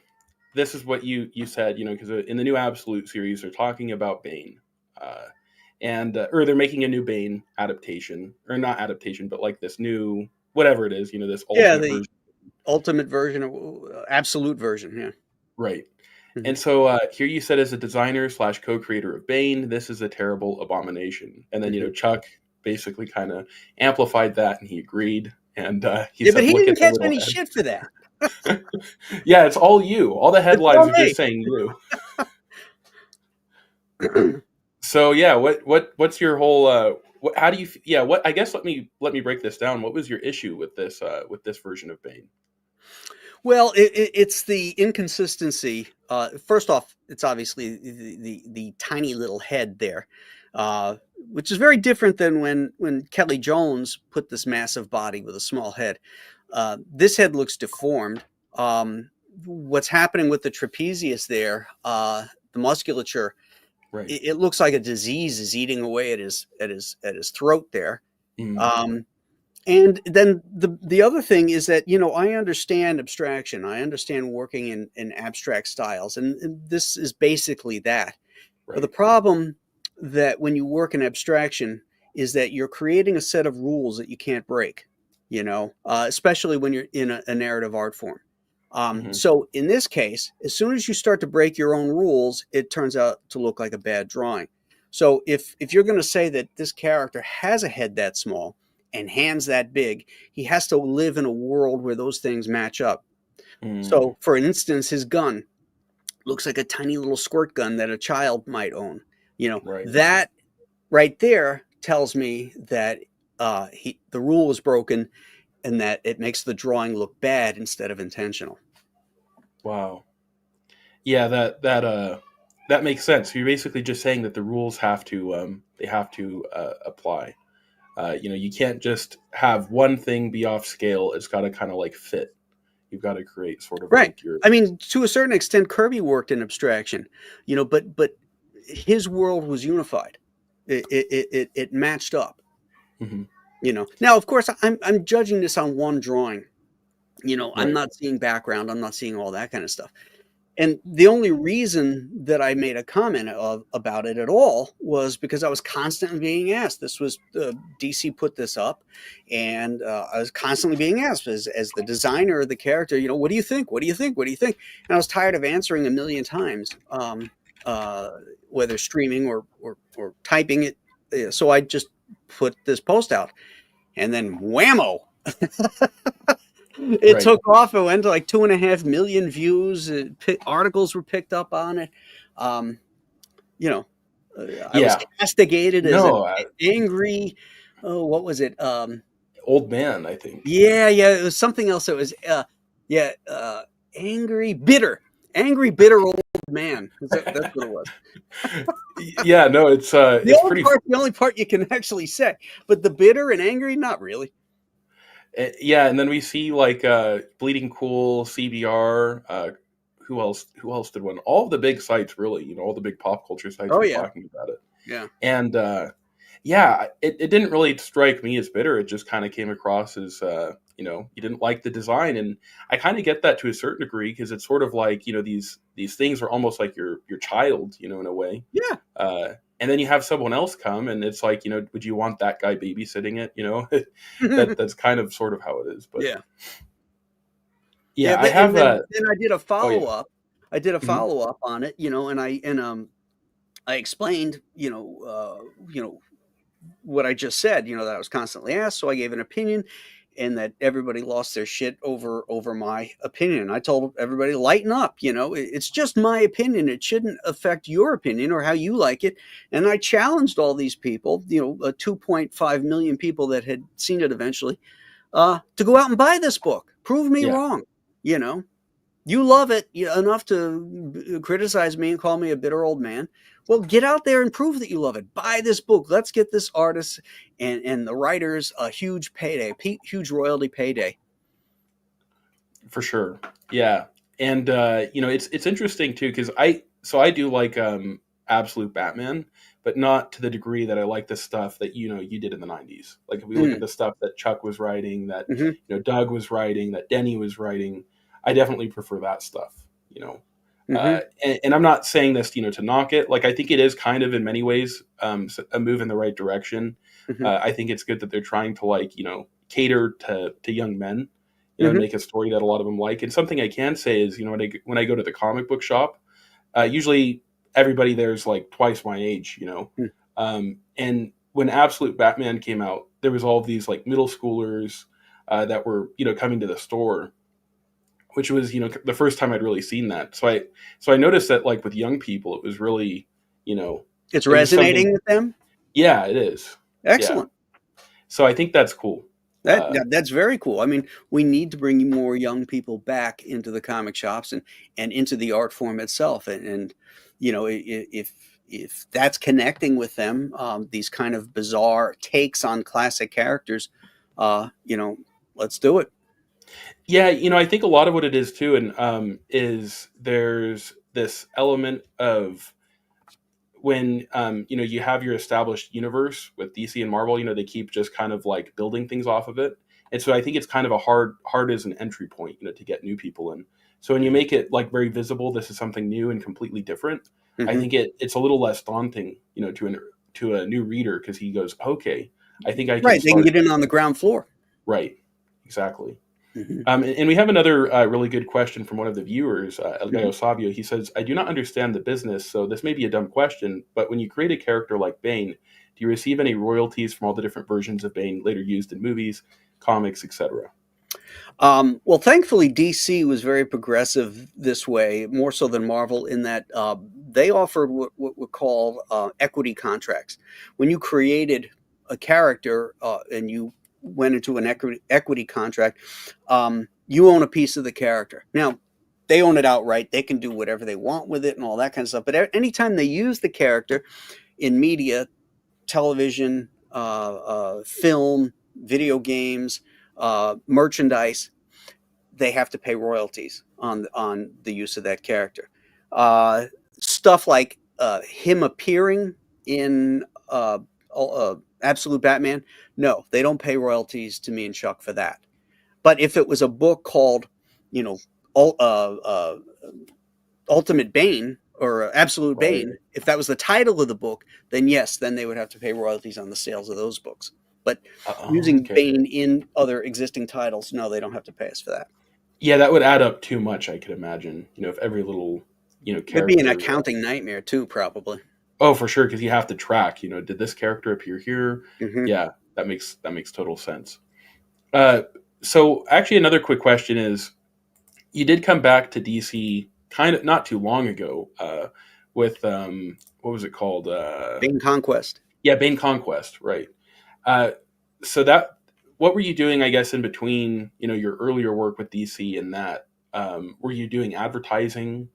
Speaker 5: this is what you said. Because in the new Absolute series, they're talking about Bane, or they're making a new Bane adaptation, or not adaptation, but like this new whatever it is. This
Speaker 6: ultimate version of Absolute version. Yeah.
Speaker 5: Right. And so here you said, as a designer / co-creator of Bane, this is a terrible abomination. And then, Chuck basically kind of amplified that and he agreed. And he said,
Speaker 6: but he didn't catch any shit for that.
Speaker 5: Yeah, it's all you. All the headlines are just saying you. So yeah, what's your whole how do you I guess let me break this down. What was your issue with this version of Bane?
Speaker 6: Well, it's the inconsistency. First off, it's obviously the tiny little head there, which is very different than when Kelly Jones put this massive body with a small head. This head looks deformed. What's happening with the trapezius there, the musculature,
Speaker 5: right.
Speaker 6: It looks like a disease is eating away at his throat there. Mm-hmm. And then the other thing is that, I understand abstraction. I understand working in abstract styles. And this is basically that. Right. But the problem that when you work in abstraction is that you're creating a set of rules that you can't break, especially when you're in a narrative art form.
Speaker 5: Hmm.
Speaker 6: So in this case, as soon as you start to break your own rules, it turns out to look like a bad drawing. So if you're going to say that this character has a head that small and hands that big, he has to live in a world where those things match up.
Speaker 5: Mm,
Speaker 6: So, for instance, his gun looks like a tiny little squirt gun that a child might own.
Speaker 5: right.
Speaker 6: That right there tells me that the rule was broken and that it makes the drawing look bad instead of intentional.
Speaker 5: Wow. Yeah, that makes sense. You're basically just saying that the rules have to apply. You can't just have one thing be off scale. It's got to kind of like fit. You've got to create sort of
Speaker 6: Right.
Speaker 5: like your.
Speaker 6: I mean, to a certain extent, Kirby worked in abstraction, but his world was unified. It matched up.
Speaker 5: Mhm.
Speaker 6: Now, of course, I'm judging this on one drawing. I'm
Speaker 5: Right.
Speaker 6: not seeing background. I'm not seeing all that kind of stuff. And the only reason that I made a comment about it at all was because I was constantly being asked. This was DC put this up, and I was constantly being asked as the designer of the character. What do you think? What do you think? What do you think? And I was tired of answering a million times, whether streaming or typing it. So I just put this post out, and then whammo. It
Speaker 5: Right.
Speaker 6: took off. It went to like 2.5 million views. Articles were picked up on it. I was
Speaker 5: Yeah.
Speaker 6: castigated as an
Speaker 5: No,
Speaker 6: angry. Oh, what was it?
Speaker 5: old man, I think.
Speaker 6: Yeah. It was something else. It was angry, bitter old man. That's what it was.
Speaker 5: Yeah, no, it's
Speaker 6: The
Speaker 5: pretty.
Speaker 6: only part you can actually say, but the bitter and angry, not really.
Speaker 5: Yeah, and then we see like Bleeding Cool, CBR. Who else did one? All of the big sites, really. All the big pop culture sites
Speaker 6: Oh,
Speaker 5: were
Speaker 6: yeah.
Speaker 5: talking about it.
Speaker 6: Yeah.
Speaker 5: And it didn't really strike me as bitter. It just kind of came across as you didn't like the design, and I kind of get that to a certain degree because it's sort of like these things are almost like your child, in a way.
Speaker 6: Yeah.
Speaker 5: And then you have someone else come, and it's like, would you want that guy babysitting it? That's kind of sort of how it is. But
Speaker 6: yeah.
Speaker 5: I have
Speaker 6: then I did a
Speaker 5: Oh,
Speaker 6: follow
Speaker 5: yeah.
Speaker 6: up. I did a
Speaker 5: Mhm.
Speaker 6: follow up on it, and I explained, what I just said, that I was constantly asked, so I gave an opinion, and that everybody lost their shit over my opinion. I told everybody, lighten up, it's just my opinion. It shouldn't affect your opinion or how you like it. And I challenged all these people, 2.5 million people that had seen it eventually, to go out and buy this book. Prove me
Speaker 5: Yeah.
Speaker 6: wrong. You love it enough to criticize me and call me a bitter old man. Well, get out there and prove that you love it. Buy this book. Let's get this artist and the writers a huge payday, huge royalty payday.
Speaker 5: For sure. Yeah. And it's interesting too, because I do like Absolute Batman, but not to the degree that I like the stuff that you did in the 90s. Like if we look at the stuff that Chuck was writing, that
Speaker 6: Mhm.
Speaker 5: Doug was writing, that Denny was writing, I definitely prefer that stuff. And I'm not saying this to knock it. Like I think it is kind of in many ways a move in the right direction.
Speaker 6: Mhm.
Speaker 5: I think it's good that they're trying to cater to young men,
Speaker 6: Mhm.
Speaker 5: and make a story that a lot of them like. And something I can say is, when I go to the comic book shop, usually everybody there's like twice my age, and when Absolute Batman came out, there was all of these like middle schoolers that were coming to the store, which was the first time I'd really seen that. So I noticed that like with young people, it was really
Speaker 6: It's
Speaker 5: it was
Speaker 6: resonating
Speaker 5: something.
Speaker 6: with them.
Speaker 5: Yeah, it is.
Speaker 6: Excellent.
Speaker 5: So I think that's cool.
Speaker 6: That's very cool. I mean, we need to bring more young people back into the comic shops and into the art form itself. And if that's connecting with them, these kind of bizarre takes on classic characters, let's do it.
Speaker 5: Yeah, I think a lot of what it is too, and is there's this element of when you have your established universe with DC and Marvel, they keep just kind of like building things off of it, and so I think it's kind of a hard as an entry point, to get new people in. So when you make it like very visible, this is something new and completely different. I
Speaker 6: Mhm.
Speaker 5: think it's a little less daunting, to a new reader, because he goes, okay, I think I can
Speaker 6: Right. They can
Speaker 5: start.
Speaker 6: get in on the ground floor.
Speaker 5: Right, exactly.
Speaker 6: Hmm.
Speaker 5: And we have another really good question from one of the viewers, El Gallo
Speaker 6: Mhm.
Speaker 5: Savio. He says, I do not understand the business, so this may be a dumb question, but when you create a character like Bane, do you receive any royalties from all the different versions of Bane later used in movies, comics, etc.?
Speaker 6: Well, thankfully, DC was very progressive this way, more so than Marvel, in that they offered what we call equity contracts. When you created a character and you went into an equity contract, you own a piece of the character. Now, they own it outright. They can do whatever they want with it and all that kind of stuff. But anytime they use the character in media, television, film, video games, merchandise, they have to pay royalties on the use of that character. Uh, Stuff like him appearing in Absolute Batman, no, they don't pay royalties to me and Chuck for that. But if it was a book called, you know, Ultimate Bane or Absolute
Speaker 5: Right.
Speaker 6: Bane, if that was the title of the book, then yes, then they would have to pay royalties on the sales of those books. But using
Speaker 5: Okay.
Speaker 6: Bane in other existing titles, no, they don't have to pay us for that.
Speaker 5: Yeah, that would add up too much, I could imagine. If every little,
Speaker 6: It'd be an
Speaker 5: character.
Speaker 6: accounting nightmare too, probably.
Speaker 5: Oh, for sure, because you have to track. Did this character appear here?
Speaker 6: Hmm.
Speaker 5: Yeah, that makes total sense. Uh, so actually, another quick question is, you did come back to DC kind of not too long ago, with what was it called?
Speaker 6: Bane Conquest.
Speaker 5: Yeah, Bane Conquest, right? Uh, so what were you doing? I guess in between, your earlier work with DC and that, were you doing advertising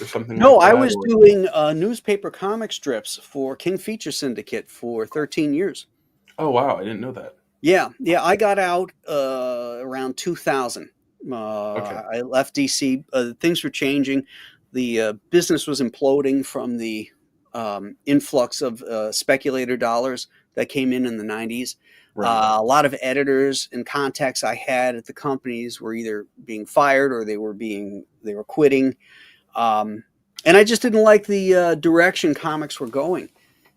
Speaker 5: or something
Speaker 6: No,
Speaker 5: like
Speaker 6: I
Speaker 5: that?
Speaker 6: was
Speaker 5: Or
Speaker 6: doing newspaper comic strips for King Feature Syndicate for 13 years.
Speaker 5: oh wow, I didn't know that.
Speaker 6: Yeah, I got out around 2000.
Speaker 5: Okay,
Speaker 6: I left DC. Things were changing. The business was imploding from the influx of speculator dollars that came in the 90s.
Speaker 5: right.
Speaker 6: A lot of editors and contacts I had at the companies were either being fired or they were quitting. And I just didn't like the direction comics were going.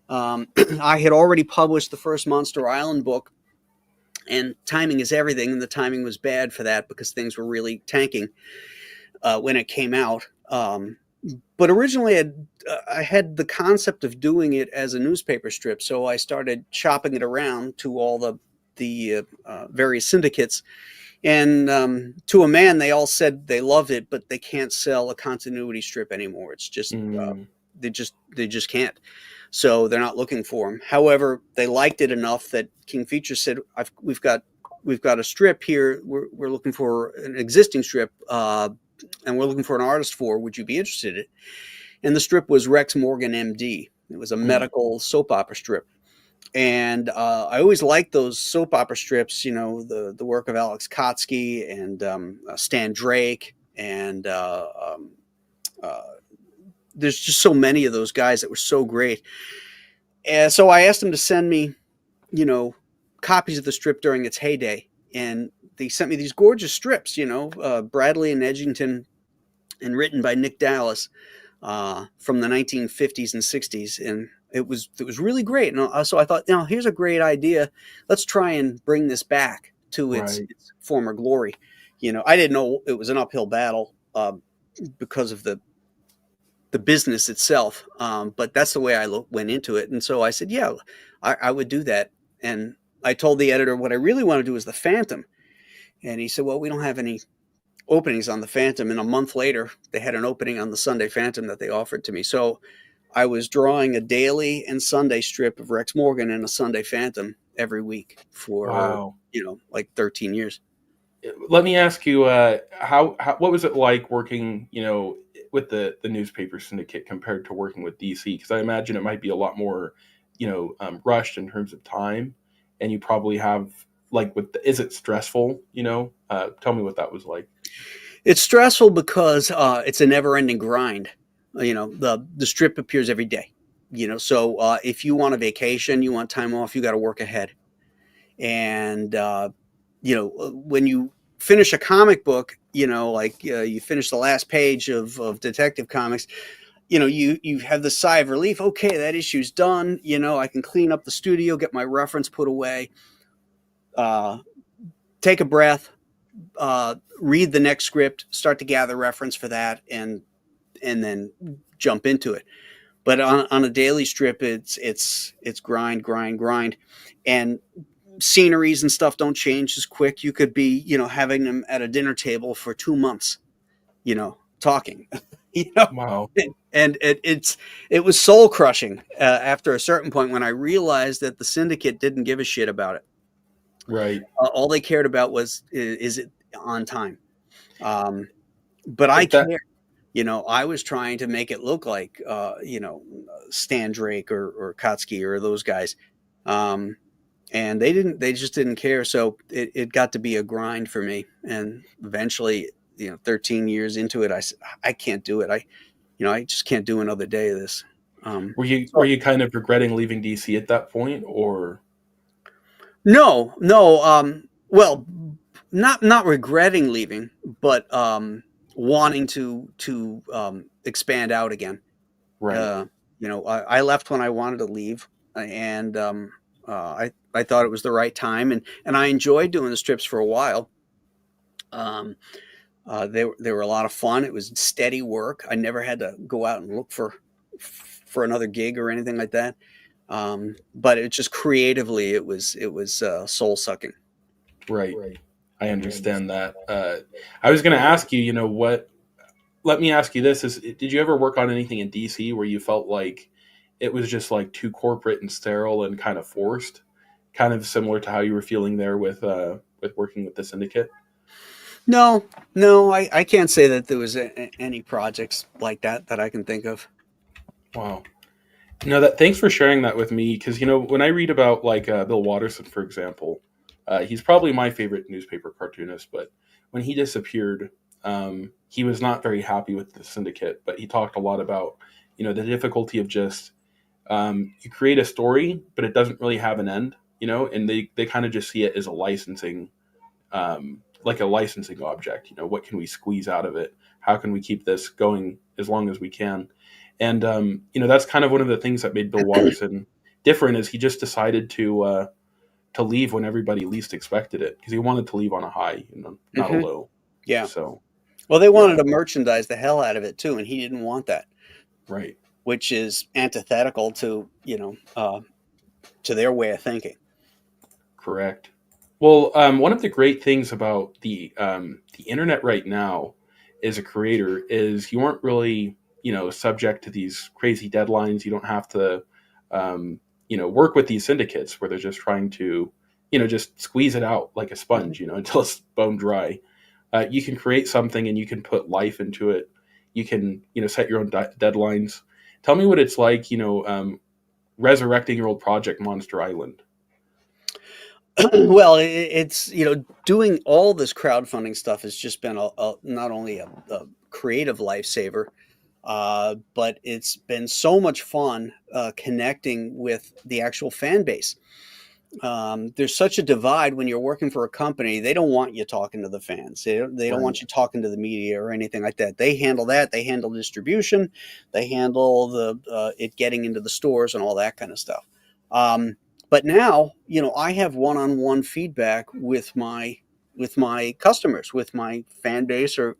Speaker 6: I had already published the first Monster Island book, and timing is everything, and the timing was bad for that because things were really tanking when it came out. But originally, I had the concept of doing it as a newspaper strip, so I started shopping it around to all the various syndicates. And to a man, they all said they loved it, but they can't sell a continuity strip anymore. It's just
Speaker 5: Mm,
Speaker 6: they just can't. So they're not looking for them. However, they liked it enough that King Features said, we've got a strip here. We're looking for an existing strip, and we're looking for an artist for. Would you be interested in it?" And the strip was Rex Morgan, MD. It was a
Speaker 5: mm,
Speaker 6: medical soap opera strip. And I always liked those soap opera strips, the work of Alex Kotsky and Stan Drake. And uh, there's just so many of those guys that were so great. And so I asked them to send me, copies of the strip during its heyday. And they sent me these gorgeous strips, Bradley and Edgington, and written by Nick Dallas from the 1950s and 60s. And it was really great. And so I thought, here's a great idea. Let's try and bring this back to its
Speaker 5: right.
Speaker 6: former glory. I didn't know it was an uphill battle because of the business itself. But that's the way I went into it. And so I said, yeah, I would do that. And I told the editor what I really want to do is the Phantom. And he said, well, we don't have any openings on the Phantom. And a month later, they had an opening on the Sunday Phantom that they offered to me. So I was drawing a daily and Sunday strip of Rex Morgan and a Sunday Phantom every week for,
Speaker 5: Wow.
Speaker 6: like 13 years.
Speaker 5: Let me ask you, how what was it like working, with the newspaper syndicate compared to working with DC? Because I imagine it might be a lot more, rushed in terms of time, and you probably have is it stressful? Tell me what that was like.
Speaker 6: It's stressful because it's a never-ending grind. The strip appears every day. So if you want a vacation, you want time off, you got to work ahead. And when you finish a comic book, like you finish the last page of Detective Comics, you have the sigh of relief. Okay, that issue's done. I can clean up the studio, get my reference put away, take a breath, read the next script, start to gather reference for that, and then jump into it. But on a daily strip, it's grind, grind, grind, and sceneries and stuff don't change as quick. You could be, having them at a dinner table for 2 months, talking,
Speaker 5: Wow.
Speaker 6: and it was soul crushing after a certain point when I realized that the syndicate didn't give a shit about it.
Speaker 5: Right.
Speaker 6: All they cared about was, is it on time? But I
Speaker 5: But that-
Speaker 6: care. I was trying to make it look like, Stan Drake or Kotsky or those guys. And they just didn't care. So it got to be a grind for me. And eventually, 13 years into it, I said, I can't do it. I just can't do another day of this.
Speaker 5: Were you kind of regretting leaving DC at that point, or?
Speaker 6: No. Well, not regretting leaving, but wanting to expand out again.
Speaker 5: Right.
Speaker 6: I left when I wanted to leave, and I thought it was the right time, and I enjoyed doing the strips for a while. They were a lot of fun. It was steady work. I never had to go out and look for another gig or anything like that. But it just creatively, it was soul sucking.
Speaker 5: Right. I understand that. I was going to ask you, let me ask you this, did you ever work on anything in DC where you felt like it was just like too corporate and sterile and kind of forced, kind of similar to how you were feeling there with working with the Syndicate?
Speaker 6: No, I can't say that there was any projects like that I can think of.
Speaker 5: Wow. No, thanks for sharing that with me. Because, when I read about like Bill Watterson, for example, he's probably my favorite newspaper cartoonist, but when he disappeared, he was not very happy with the Syndicate, but he talked a lot about, the difficulty of just, you create a story, but it doesn't really have an end, and they kind of just see it as a licensing, like a licensing object. What can we squeeze out of it? How can we keep this going as long as we can? And, that's kind of one of the things that made Bill Watterson different, is he just decided to leave when everybody least expected it, because he wanted to leave on a high, not a low.
Speaker 6: Yeah.
Speaker 5: So,
Speaker 6: well, they wanted to merchandise the hell out of it too, and he didn't want that.
Speaker 5: Right.
Speaker 6: Which is antithetical to, to their way of thinking.
Speaker 5: Correct. Well, one of the great things about the internet right now as a creator is you aren't really, subject to these crazy deadlines. You don't have to, work with these syndicates where they're just trying to, just squeeze it out like a sponge, until it's bone dry. You can create something and you can put life into it. You can, set your own deadlines. Tell me what it's like, resurrecting your old project, Monster Island.
Speaker 6: Well, it's, doing all this crowdfunding stuff has just been not only a creative lifesaver, but it's been so much fun connecting with the actual fan base. There's such a divide when you're working for a company. They don't want you talking to the fans. They don't want you talking to the media or anything like that. They handle that. They handle distribution. They handle it getting into the stores and all that kind of stuff. But now, I have one-on-one feedback with my customers, with my fan base, or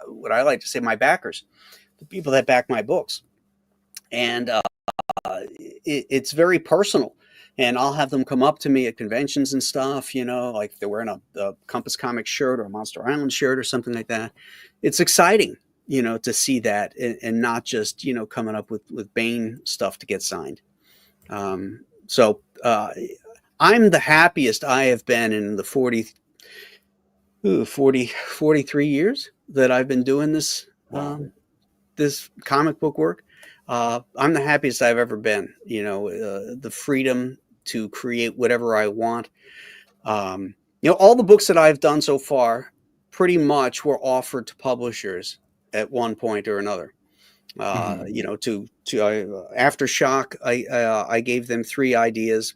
Speaker 6: what I like to say, my backers, the people that back my books. And it's very personal. And I'll have them come up to me at conventions and stuff, like if they're wearing a Compass Comics shirt or a Monster Island shirt or something like that. It's exciting, to see that, and not just, coming up with Bane stuff to get signed. So I'm the happiest I have been in the 43 years that I've been doing this, this comic book work. I'm the happiest I've ever been, the freedom to create whatever I want. All the books that I've done so far pretty much were offered to publishers at one point or another. To Aftershock, I gave them 3 ideas: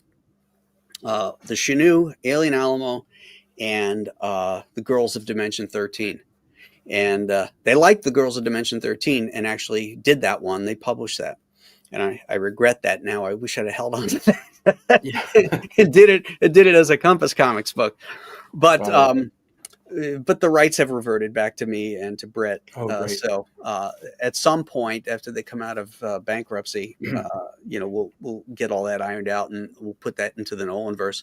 Speaker 6: the Chenoo, Alien Alamo, and The Girls of Dimension 13. And they liked The Girls of Dimension 13 and actually did that one. They published that. And I regret that now. I wish I'd have held on to that.
Speaker 5: Yeah.
Speaker 6: It did it as a Compass Comics book. But
Speaker 5: Wow.
Speaker 6: but the rights have reverted back to me and to Brett.
Speaker 5: Oh, great.
Speaker 6: So at some point after they come out of bankruptcy, we'll get all that ironed out and we'll put that into the Nolanverse.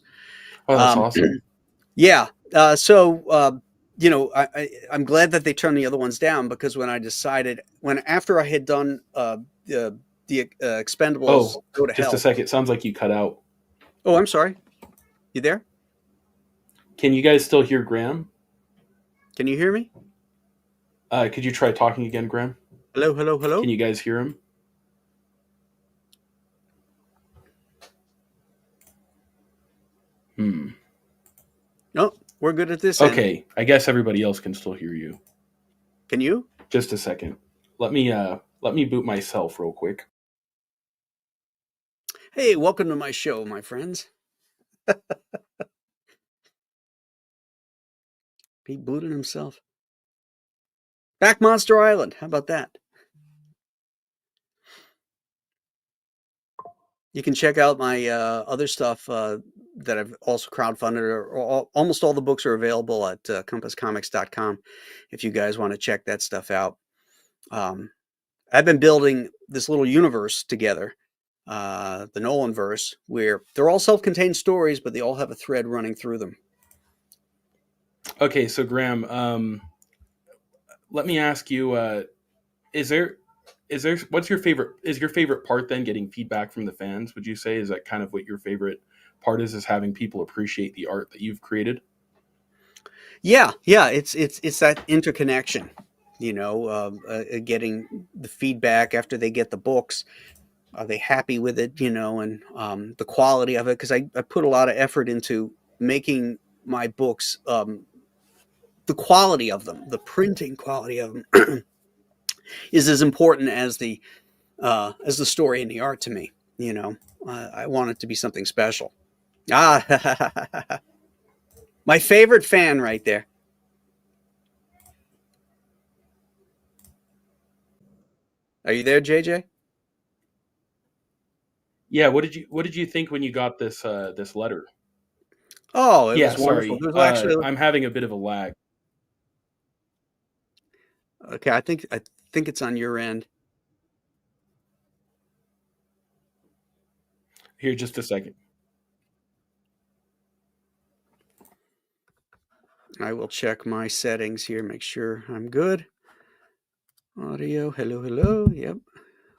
Speaker 5: Oh, that's awesome.
Speaker 6: Yeah. I'm glad that they turned the other ones down, because when I decided, after I had done the Expendables Go to
Speaker 5: Just
Speaker 6: Hell.
Speaker 5: a second. Sounds like you cut out.
Speaker 6: Oh, I'm sorry. You there?
Speaker 5: Can you guys still hear Graham?
Speaker 6: Can you hear me?
Speaker 5: Could you try talking again, Graham?
Speaker 6: Hello, hello, hello.
Speaker 5: Can you guys hear him?
Speaker 6: No, we're good at this end.
Speaker 5: Okay, I guess everybody else can still hear you.
Speaker 6: Can you?
Speaker 5: Just a second. Let me boot myself real quick.
Speaker 6: Hey, welcome to my show, my friends. He booted himself. Back Monster Island. How about that? You can check out my other stuff that I've also crowdfunded. Almost all the books are available at compasscomics.com if you guys want to check that stuff out. I've been building this little universe together, the Nolanverse, where they're all self-contained stories, but they all have a thread running through them.
Speaker 5: Okay, so Graham, let me ask you: what's your favorite? Is your favorite part then getting feedback from the fans? Would you say is that kind of what your favorite part is having people appreciate the art that you've created?
Speaker 6: Yeah, it's that interconnection. Getting the feedback after they get the books. Are they happy with it? And the quality of it, because I put a lot of effort into making my books. The quality of them, the printing quality of them, is as important as the story and the art to me. I want it to be something special. My favorite fan right there. Are you there, JJ?
Speaker 5: Yeah. What did you think when you got this letter?
Speaker 6: Oh, it
Speaker 5: Yeah.
Speaker 6: was wonderful.
Speaker 5: Sorry,
Speaker 6: It was actually
Speaker 5: I'm having a bit of a lag.
Speaker 6: okay. I think it's on your end.
Speaker 5: Here, just a second.
Speaker 6: I will check my settings here, make sure I'm good. Audio, hello. Yep.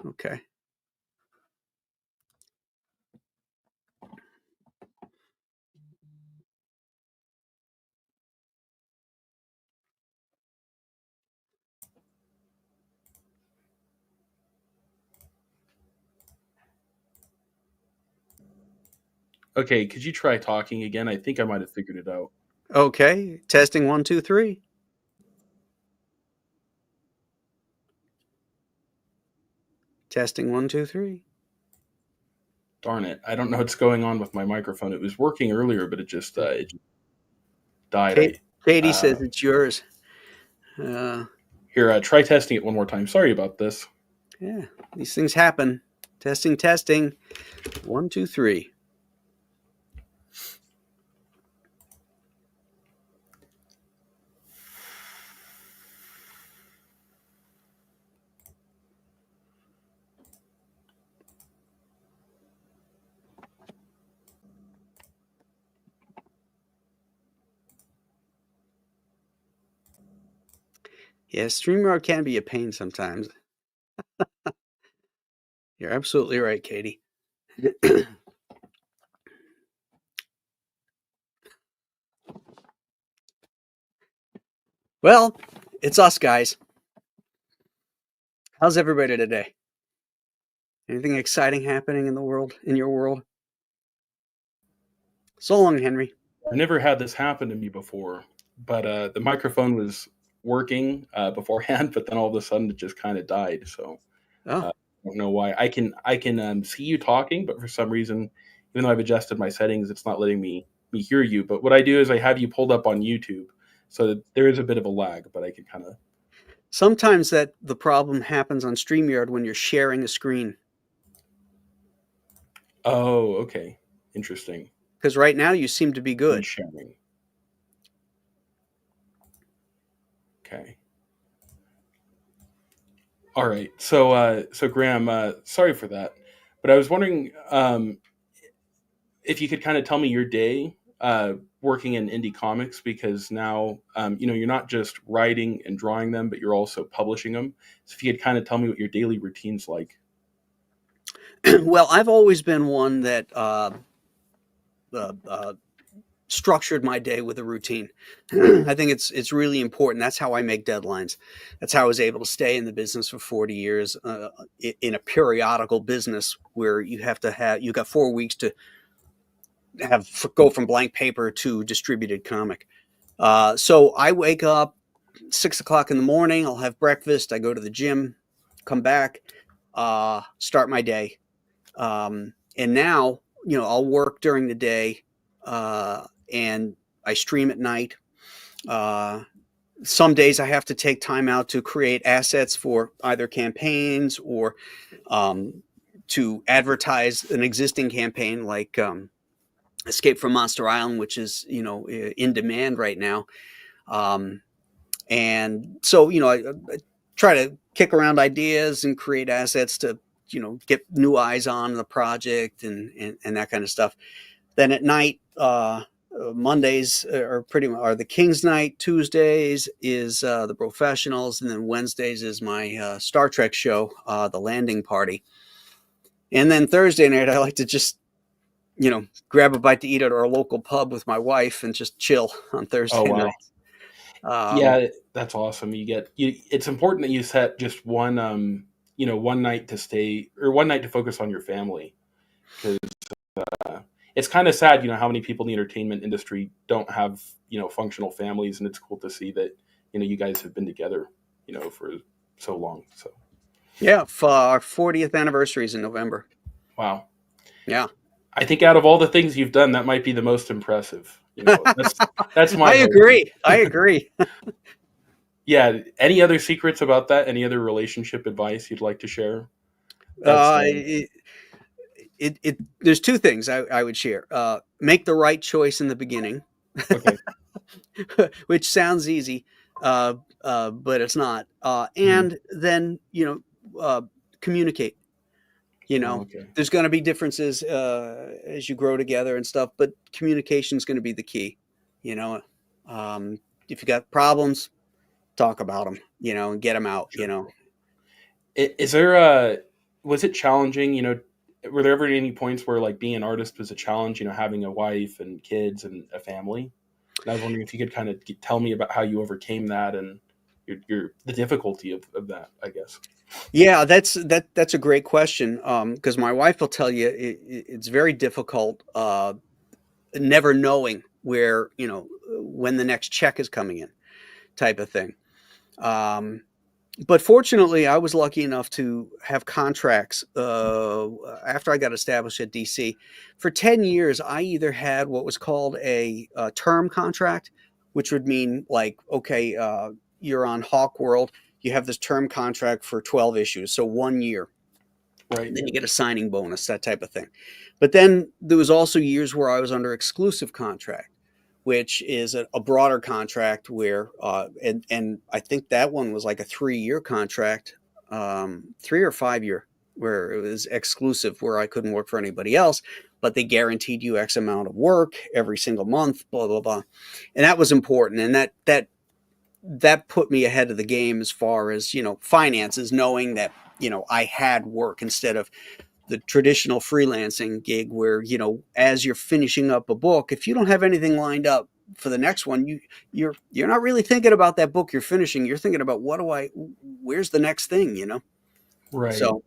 Speaker 6: Okay.
Speaker 5: Okay, could you try talking again? I think I might have figured it out.
Speaker 6: Okay. Testing 1, 2, 3. Testing 1, 2, 3.
Speaker 5: Darn it! I don't know what's going on with my microphone. It was working earlier, but it just died.
Speaker 6: Katie says it's yours.
Speaker 5: Here, try testing it one more time. Sorry about this.
Speaker 6: Yeah, these things happen. Testing. 1, 2, 3. Yeah, StreamYard can be a pain sometimes. You're absolutely right, Katie. Well, it's us, guys. How's everybody today? Anything exciting happening in your world? So long, Henry.
Speaker 5: I never had this happen to me before, but the microphone was working beforehand, but then all of a sudden it just kind of died. So I don't know why. I can see you talking, but for some reason, even though I've adjusted my settings, it's not letting me me hear you. But what I do is I have you pulled up on YouTube, so that there is a bit of a lag, but I can kind of.
Speaker 6: Sometimes that the problem happens on StreamYard when you're sharing a screen.
Speaker 5: Oh, okay, interesting.
Speaker 6: Because right now you seem to be
Speaker 5: And
Speaker 6: good.
Speaker 5: sharing. Okay. All right. So Graham, sorry for that, but I was wondering if you could kind of tell me your day working in indie comics, because now you're not just writing and drawing them, but you're also publishing them. So if you could kind of tell me what your daily routine's like.
Speaker 6: Well, I've always been one that structured my day with a routine. I think it's really important. That's how I make deadlines. That's how I was able to stay in the business for 40 years in a periodical business where you got 4 weeks to go from blank paper to distributed comic. So I wake up 6 o'clock in the morning. I'll have breakfast. I go to the gym, come back, start my day. And now, I'll work during the day, and I stream at night. Some days I have to take time out to create assets for either campaigns or to advertise an existing campaign like Escape from Monster Island, which is, in demand right now. And so, I try to kick around ideas and create assets to, get new eyes on the project and that kind of stuff. Then at night, Mondays are the King's Night. Tuesdays is the Professionals, and then Wednesdays is my Star Trek show, The Landing Party. And then Thursday night, I like to just, grab a bite to eat at our local pub with my wife and just chill on Thursday
Speaker 5: wow.
Speaker 6: night.
Speaker 5: Yeah, that's awesome. It's important that you set just one night to stay, or one night to focus on your family, because it's kind of sad, how many people in the entertainment industry don't have, functional families, and it's cool to see that, you guys have been together, for so long. So
Speaker 6: yeah, for our 40th anniversary is in November.
Speaker 5: Wow.
Speaker 6: Yeah.
Speaker 5: I think out of all the things you've done, that might be the most impressive. That's my.
Speaker 6: I agree.
Speaker 5: Yeah. Any other secrets about that? Any other relationship advice you'd like to share?
Speaker 6: There's two things I would share. Make the right choice in the beginning,
Speaker 5: Okay.
Speaker 6: which sounds easy, but it's not. And then communicate.
Speaker 5: Okay.
Speaker 6: There's going to be differences as you grow together and stuff, but communication is going to be the key. If you got problems, talk about them. And get them out.
Speaker 5: Is there was it challenging? Were there ever any points where like being an artist was a challenge? Having a wife and kids and a family. And I was wondering if you could kind of tell me about how you overcame that and the difficulty of that, I guess.
Speaker 6: Yeah, that's a great question. Because my wife will tell you it's very difficult, never knowing where, when the next check is coming in, type of thing. But fortunately, I was lucky enough to have contracts after I got established at DC. For 10 years, I either had what was called a term contract, which would mean like, okay, you're on Hawk World. You have this term contract for 12 issues, so 1 year.
Speaker 5: Right.
Speaker 6: Then you get a signing bonus, that type of thing. But then there was also years where I was under exclusive contract, which is a broader contract where, and I think that one was like a 3-year contract, 3 or 5 year, where it was exclusive, where I couldn't work for anybody else, but they guaranteed you X amount of work every single month, blah, blah, blah. And that was important. And that put me ahead of the game as far as, finances, knowing that, I had work instead of the traditional freelancing gig where, as you're finishing up a book, if you don't have anything lined up for the next one, you're not really thinking about that book you're finishing. You're thinking about where's the next thing,
Speaker 5: Right.
Speaker 6: So,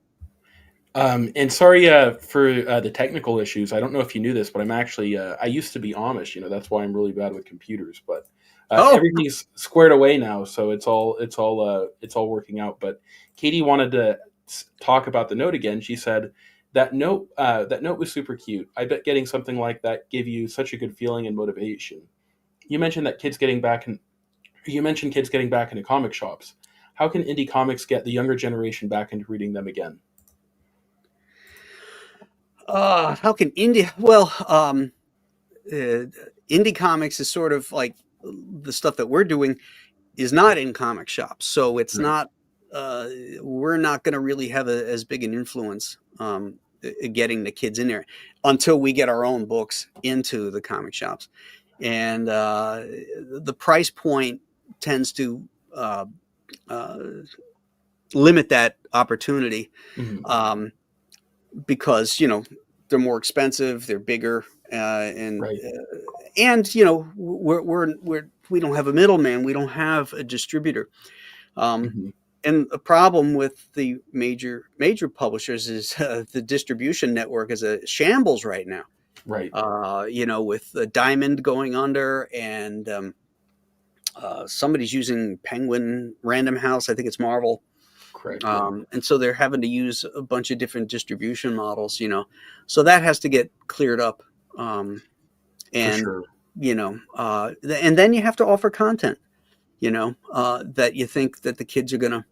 Speaker 5: and sorry for the technical issues. I don't know if you knew this, but I'm actually, I used to be Amish, that's why I'm really bad with computers, but everything's squared away now. So it's all working out. But Katie wanted to talk about the note again. She said that note was super cute. I bet getting something like that gave you such a good feeling and motivation. You mentioned that you mentioned kids getting back into comic shops. How can indie comics get the younger generation back into reading them again?
Speaker 6: How can indie? Well, indie comics is sort of like the stuff that we're doing is not in comic shops, so it's
Speaker 5: Right.
Speaker 6: not. We're not going to really have as big an influence getting the kids in there until we get our own books into the comic shops, and the price point tends to limit that opportunity
Speaker 5: Mhm.
Speaker 6: because they're more expensive, they're bigger, and
Speaker 5: Right.
Speaker 6: and we don't have a middleman, we don't have a distributor.
Speaker 5: Mhm.
Speaker 6: And the problem with the major publishers is the distribution network is a shambles right now.
Speaker 5: Right.
Speaker 6: With the Diamond going under, and somebody's using Penguin Random House. I think it's Marvel.
Speaker 5: Correct.
Speaker 6: And so they're having to use a bunch of different distribution models. So that has to get cleared up.
Speaker 5: For
Speaker 6: And
Speaker 5: sure.
Speaker 6: and then you have to offer content. That you think that the kids are gonna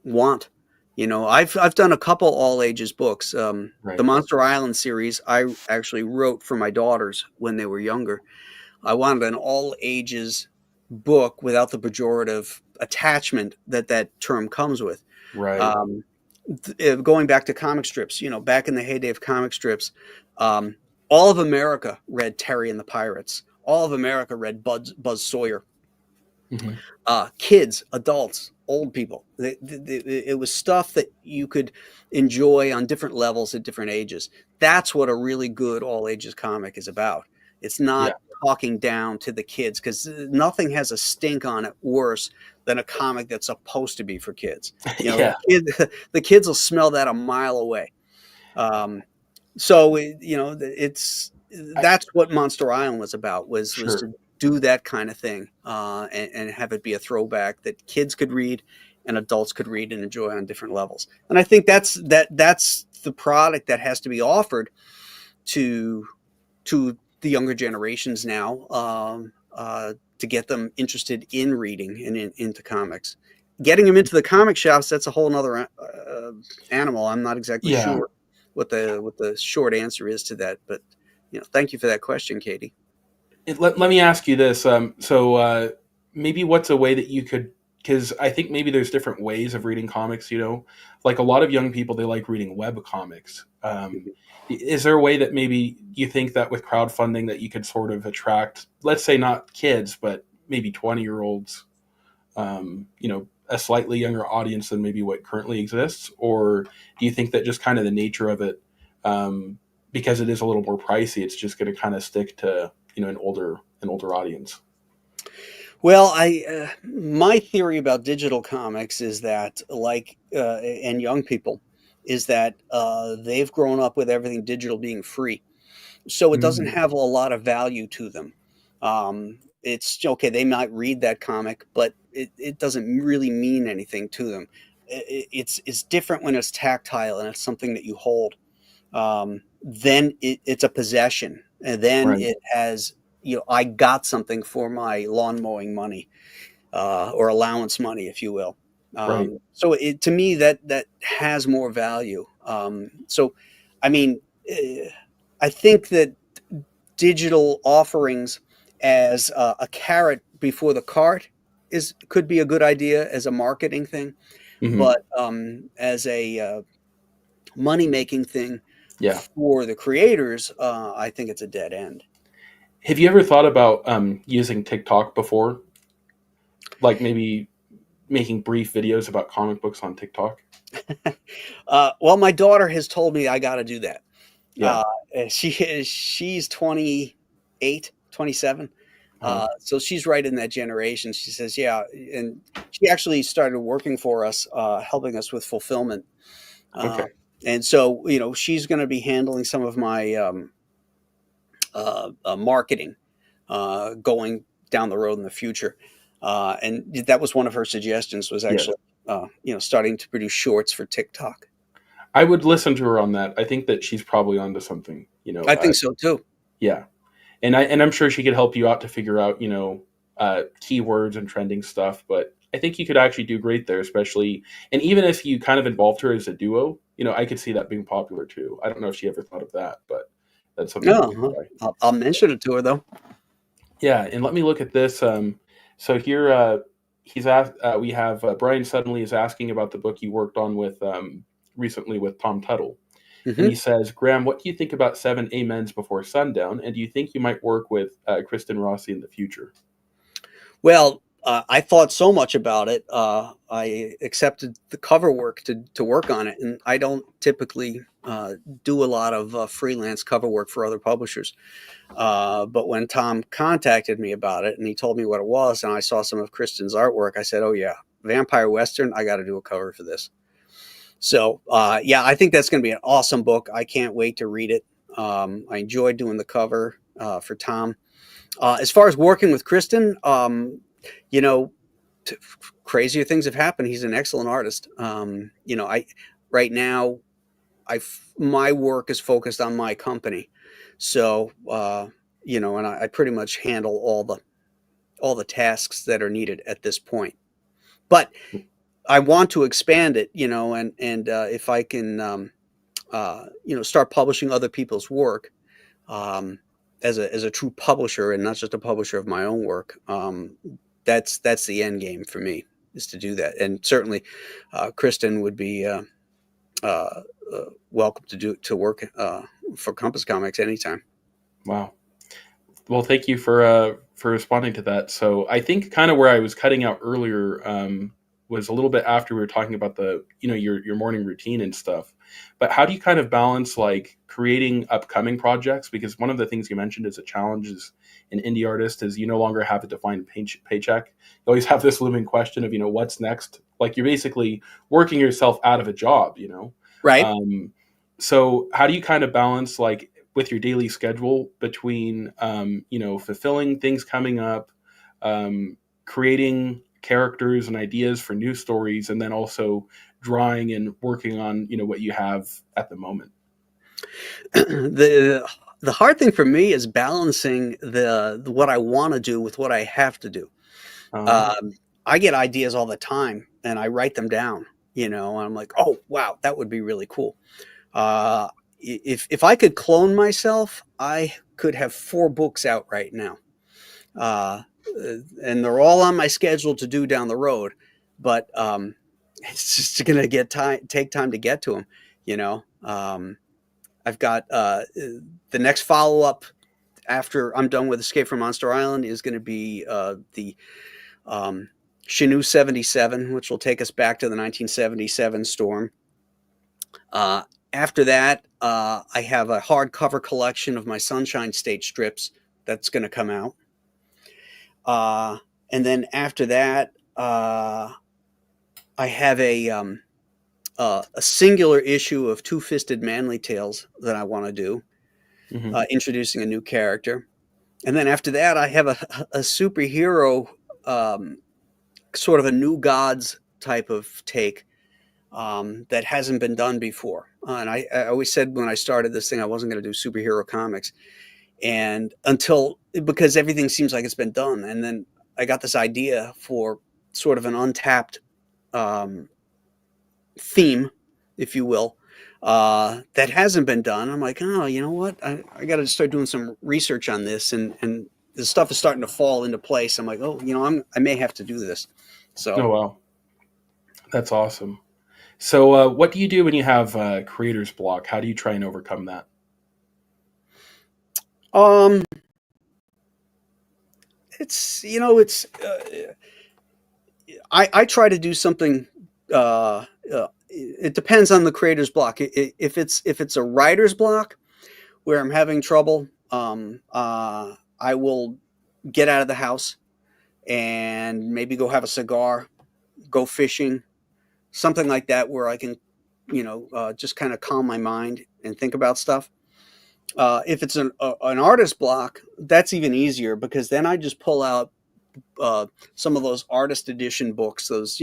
Speaker 6: want. I've done a couple all ages books.
Speaker 5: Right.
Speaker 6: The Monster Island series I actually wrote for my daughters when they were younger. I wanted an all ages book without the pejorative attachment that term comes with.
Speaker 5: Right.
Speaker 6: Going back to comic strips, back in the heyday of comic strips, all of America read Terry and the Pirates. All of America read Buzz Sawyer.
Speaker 5: Mhm.
Speaker 6: Kids, adults, old people. It was stuff that you could enjoy on different levels at different ages. That's what a really good all ages comic is about. It's not talking down to the kids, because nothing has a stink on it worse than a comic that's supposed to be for kids.
Speaker 5: Yeah.
Speaker 6: The kids will smell that a mile away. That's what Monster Island was about. Was
Speaker 5: Sure.
Speaker 6: to do that kind of thing, and have it be a throwback that kids could read and adults could read and enjoy on different levels. And I think that's the product that has to be offered to the younger generations now, to get them interested in reading and into comics. Getting them into the comic shops, that's a whole nother animal. I'm not exactly
Speaker 5: Yeah.
Speaker 6: sure what the short answer is to that, but thank you for that question, Katie.
Speaker 5: Let me ask you this. Maybe what's a way that you could, because I think maybe there's different ways of reading comics, like a lot of young people, they like reading web comics. Is there a way that maybe you think that with crowdfunding that you could sort of attract, let's say not kids, but maybe 20-year-olds, a slightly younger audience than maybe what currently exists? Or do you think that just kind of the nature of it, because it is a little more pricey, it's just going to kind of stick to an older audience?
Speaker 6: Well, my theory about digital comics is that, and young people, is that they've grown up with everything digital being free, so it doesn't have a lot of value to them. It's okay; they might read that comic, but it doesn't really mean anything to them. It's different when it's tactile and it's something that you hold. Then it's a possession, and then
Speaker 5: Right.
Speaker 6: it has, I got something for my lawn mowing money, or allowance money, if you will.
Speaker 5: Right.
Speaker 6: So to me, that has more value. So, I mean, I think that digital offerings as a carrot before the cart could be a good idea as a marketing thing,
Speaker 5: Mhm.
Speaker 6: but as a money making thing
Speaker 5: Yeah.
Speaker 6: for the creators, I think it's a dead end.
Speaker 5: Have you ever thought about using TikTok before? Like maybe making brief videos about comic books on TikTok?
Speaker 6: Well, my daughter has told me I got to do that.
Speaker 5: Yeah.
Speaker 6: She's 28, 27. So she's right in that generation. She says, yeah. And she actually started working for us, helping us with fulfillment.
Speaker 5: Okay.
Speaker 6: And so, she's going to be handling some of my marketing going down the road in the future. And that was one of her suggestions, was actually, starting to produce shorts for TikTok.
Speaker 5: I would listen to her on that. I think that she's probably onto something.
Speaker 6: I think so too.
Speaker 5: Yeah, and I'm sure she could help you out to figure out keywords and trending stuff. But I think you could actually do great there, especially and even if you kind of involved her as a duo, I could see that being popular too. I don't know if she ever thought of that, but that's something.
Speaker 6: No, I'll mention it to her though.
Speaker 5: Yeah, and let me look at this. So here, he's asked. We have Brian suddenly is asking about the book you worked on with recently with Tom Tuttle, and he says, Graham, what do you think about 7 Amens Before Sundown, and do you think you might work with Kristen Rossi in the future?
Speaker 6: Well, I thought so much about it. I accepted the cover work to work on it, and I don't typically do a lot of freelance cover work for other publishers. But when Tom contacted me about it and he told me what it was, and I saw some of Kristen's artwork, I said, "Oh yeah, Vampire Western, I got to do a cover for this." So yeah, I think that's going to be an awesome book. I can't wait to read it. I enjoyed doing the cover for Tom. As far as working with Kristen, crazier things have happened. He's an excellent artist. Right now, my work is focused on my company, so and I pretty much handle all the tasks that are needed at this point. But I want to expand it, and if I can, start publishing other people's work as a true publisher and not just a publisher of my own work. That's the end game for me, is to do that. And certainly, Kristen would be welcome to work for Compass Comics anytime.
Speaker 5: Wow. Well, thank you for responding to that. So I think kind of where I was cutting out earlier was a little bit after we were talking about the your morning routine and stuff. But how do you kind of balance like creating upcoming projects? Because one of the things you mentioned is a challenge as an indie artist is you no longer have a defined paycheck. You always have this looming question of what's next. Like you're basically working yourself out of a job.
Speaker 6: Right.
Speaker 5: So how do you kind of balance like with your daily schedule between fulfilling things coming up, creating characters and ideas for new stories, and then also drawing and working on what you have at the moment?
Speaker 6: The hard thing for me is balancing the what I want to do with what I have to do. I get ideas all the time and I write them down, and I'm like, oh wow, that would be really cool. If I could clone myself, I could have 4 books out right now. And they're all on my schedule to do down the road, but it's just going to take time to get to them. I've got the next follow-up after I'm done with Escape from Monster Island is going to be the Chenoo 77, which will take us back to the 1977 storm. After that, I have a hardcover collection of my Sunshine State strips that's going to come out. And then after that, I have a singular issue of Two-Fisted Manly Tales that I want to do, introducing a new character. And then after that, I have a superhero, sort of a New Gods type of take that hasn't been done before. And I always said when I started this thing, I wasn't going to do superhero comics. And because everything seems like it's been done. And then I got this idea for sort of an untapped theme, if you will, that hasn't been done. I'm like, oh, you know what? I got to start doing some research on this. And the stuff is starting to fall into place. I'm like, oh, I may have to do this. So.
Speaker 5: Oh, wow. That's awesome. So what do you do when you have creator's block? How do you try and overcome that?
Speaker 6: I try to do something. It depends on the creator's block. If it's a writer's block where I'm having trouble, I will get out of the house and maybe go have a cigar, go fishing, something like that, where I can, just kind of calm my mind and think about stuff. If it's an artist block, that's even easier, because then I just pull out some of those artist edition books, those,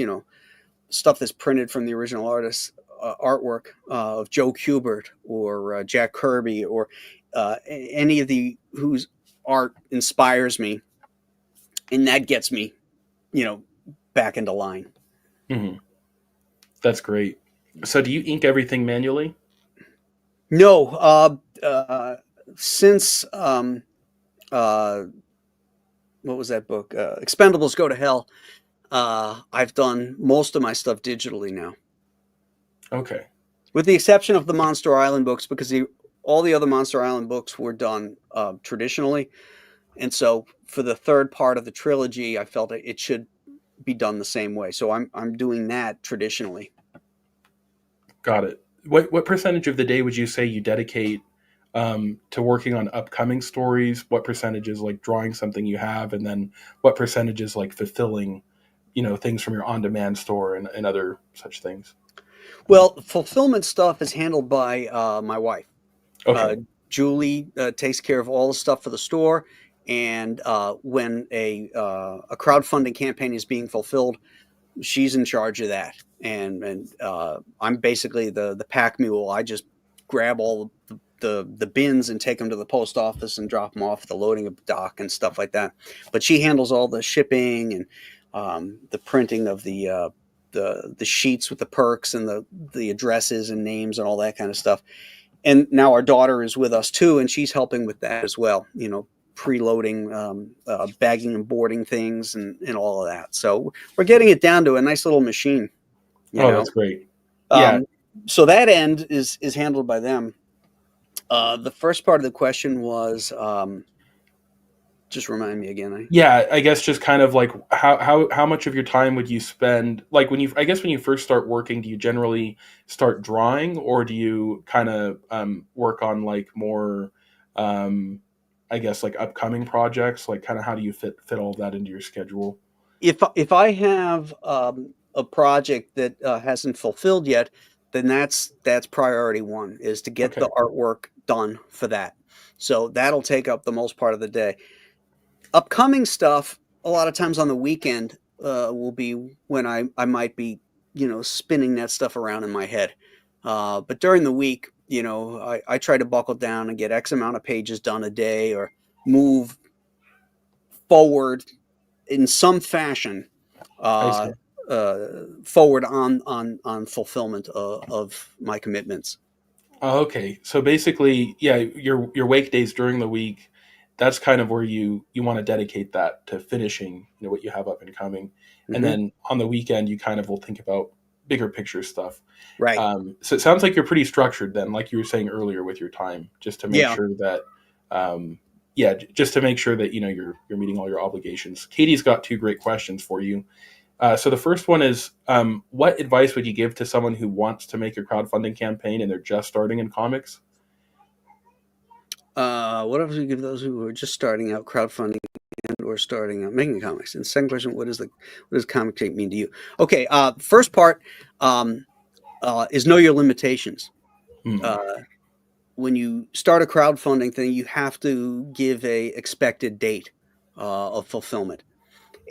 Speaker 6: stuff that's printed from the original artist's artwork of Joe Kubert or Jack Kirby or any of the whose art inspires me, and that gets me, back into line.
Speaker 5: Hmm. That's great. So do you ink everything manually?
Speaker 6: No, since what was that book? Expendables Go to Hell. I've done most of my stuff digitally now,
Speaker 5: Okay.
Speaker 6: with the exception of the Monster Island books, because all the other Monster Island books were done traditionally, and so for the third part of the trilogy, I felt it should be done the same way. So I'm doing that traditionally.
Speaker 5: Got it. What percentage of the day would you say you dedicate to working on upcoming stories? What percentage is like drawing something you have, and then what percentage is like fulfilling, things from your on-demand store and other such things?
Speaker 6: Well, fulfillment stuff is handled by my wife.
Speaker 5: Okay.
Speaker 6: Julie takes care of all the stuff for the store, and when a crowdfunding campaign is being fulfilled, she's in charge of that. And I'm basically the pack mule. I just grab all the bins and take them to the post office and drop them off at the loading dock and stuff like that. But she handles all the shipping and the printing of the sheets with the perks and the addresses and names and all that kind of stuff. And now our daughter is with us too, and she's helping with that as well. Preloading, bagging and boarding things, and all of that. So we're getting it down to a nice little machine.
Speaker 5: That's great. Yeah.
Speaker 6: So that end is handled by them. The first part of the question was, just remind me again.
Speaker 5: Yeah, I guess just kind of like how much of your time would you spend, like when you first start working, do you generally start drawing, or do you kind of work on like more I guess like upcoming projects? Like kind of how do you fit all of that into your schedule?
Speaker 6: If I have a project that hasn't fulfilled yet, then that's priority one, is to get
Speaker 5: Okay.
Speaker 6: the artwork done for that. So that'll take up the most part of the day. Upcoming stuff, a lot of times on the weekend, will be when I might be, spinning that stuff around in my head. But during the week, I try to buckle down and get X amount of pages done a day, or move forward in some fashion,
Speaker 5: I see.
Speaker 6: forward on fulfillment of my commitments.
Speaker 5: Oh, okay. So basically, yeah, your wake days during the week, that's kind of where you want to dedicate that to finishing, what you have up and coming. And
Speaker 6: Mhm.
Speaker 5: then on the weekend, you kind of will think about bigger picture stuff.
Speaker 6: Right.
Speaker 5: So it sounds like you're pretty structured then, like you were saying earlier with your time, just to make
Speaker 6: Yeah.
Speaker 5: sure that, just to make sure that, you're meeting all your obligations. Katie's got two great questions for you. So the first one is, what advice would you give to someone who wants to make a crowdfunding campaign and they're just starting in comics?
Speaker 6: What else would you give those who are just starting out crowdfunding or starting out making comics? And second question, what does comic tape mean to you? Okay, first part is know your limitations.
Speaker 5: Mhm.
Speaker 6: When you start a crowdfunding thing, you have to give a expected date of fulfillment,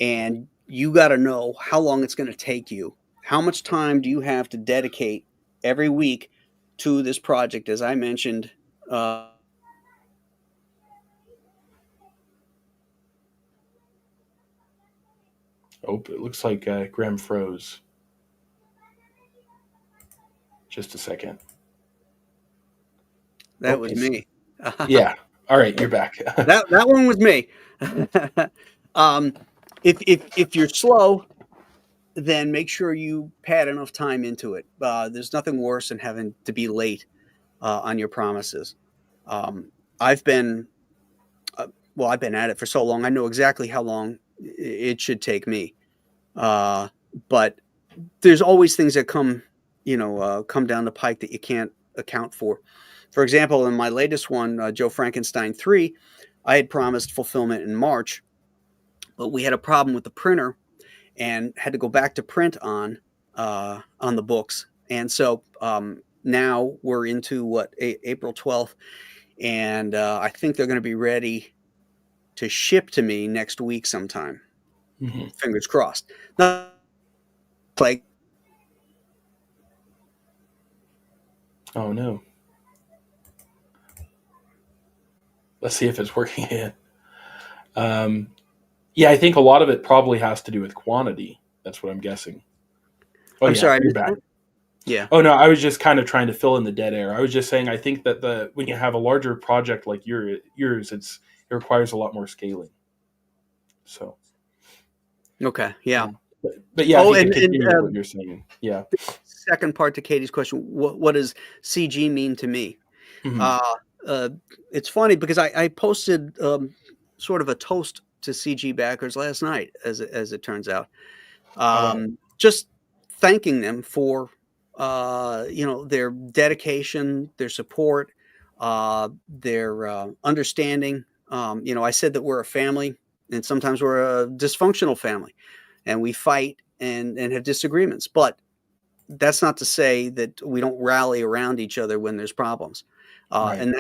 Speaker 6: and you got to know how long it's going to take you. How much time do you have to dedicate every week to this project? As I mentioned,
Speaker 5: Oh, it looks like Graham froze. Just a second.
Speaker 6: that was me.
Speaker 5: Yeah. All right, you're back.
Speaker 6: that one was me. If you're slow, then make sure you pad enough time into it. There's nothing worse than having to be late on your promises. I've been I've been at it for so long. I know exactly how long it should take me. But there's always things that come down the pike that you can't account for. For example, in my latest one, Joe Frankenstein 3, I had promised fulfillment in March, but we had a problem with the printer and had to go back to print on the books. And so now we're into April 12th, and I think they're going to be ready to ship to me next week sometime.
Speaker 5: Mhm.
Speaker 6: Fingers crossed. Not like
Speaker 5: Oh no. Let's see if it's working again. Um, yeah, I think a lot of it probably has to do with quantity. That's what I'm guessing. Oh
Speaker 6: I'm
Speaker 5: yeah,
Speaker 6: sorry, I
Speaker 5: you're
Speaker 6: missed
Speaker 5: back.
Speaker 6: that. Yeah.
Speaker 5: Oh no, I was just kind of trying to fill in the dead air. I was just saying I think that when you have a larger project like yours, it requires a lot more scaling. So
Speaker 6: Okay. Yeah.
Speaker 5: but yeah, if
Speaker 6: Oh,
Speaker 5: you
Speaker 6: and,
Speaker 5: could continue with what
Speaker 6: and
Speaker 5: you're saying. Yeah.
Speaker 6: second part to Katie's question: what does CG mean to me?
Speaker 5: Mhm.
Speaker 6: Uh, uh, it's funny because I posted sort of a toast to CG backers last night, as it turns out,
Speaker 5: Oh,
Speaker 6: just thanking them for their dedication, their support, their understanding. I said that we're a family, and sometimes we're a dysfunctional family, and we fight and have disagreements, but that's not to say that we don't rally around each other when there's problems,
Speaker 5: right.
Speaker 6: and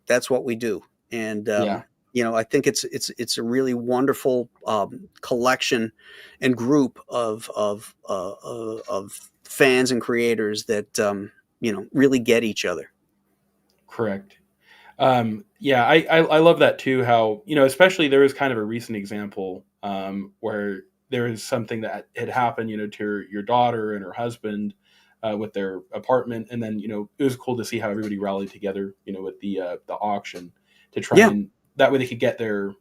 Speaker 6: that's what we do. And
Speaker 5: Yeah.
Speaker 6: I think it's a really wonderful collection and group of fans and creators that really get each other.
Speaker 5: Correct. Yeah, I love that too. How especially there was kind of a recent example where there was something that had happened, to your daughter and her husband with their apartment, and then it was cool to see how everybody rallied together, with the auction to try
Speaker 6: Yeah,
Speaker 5: and that way they could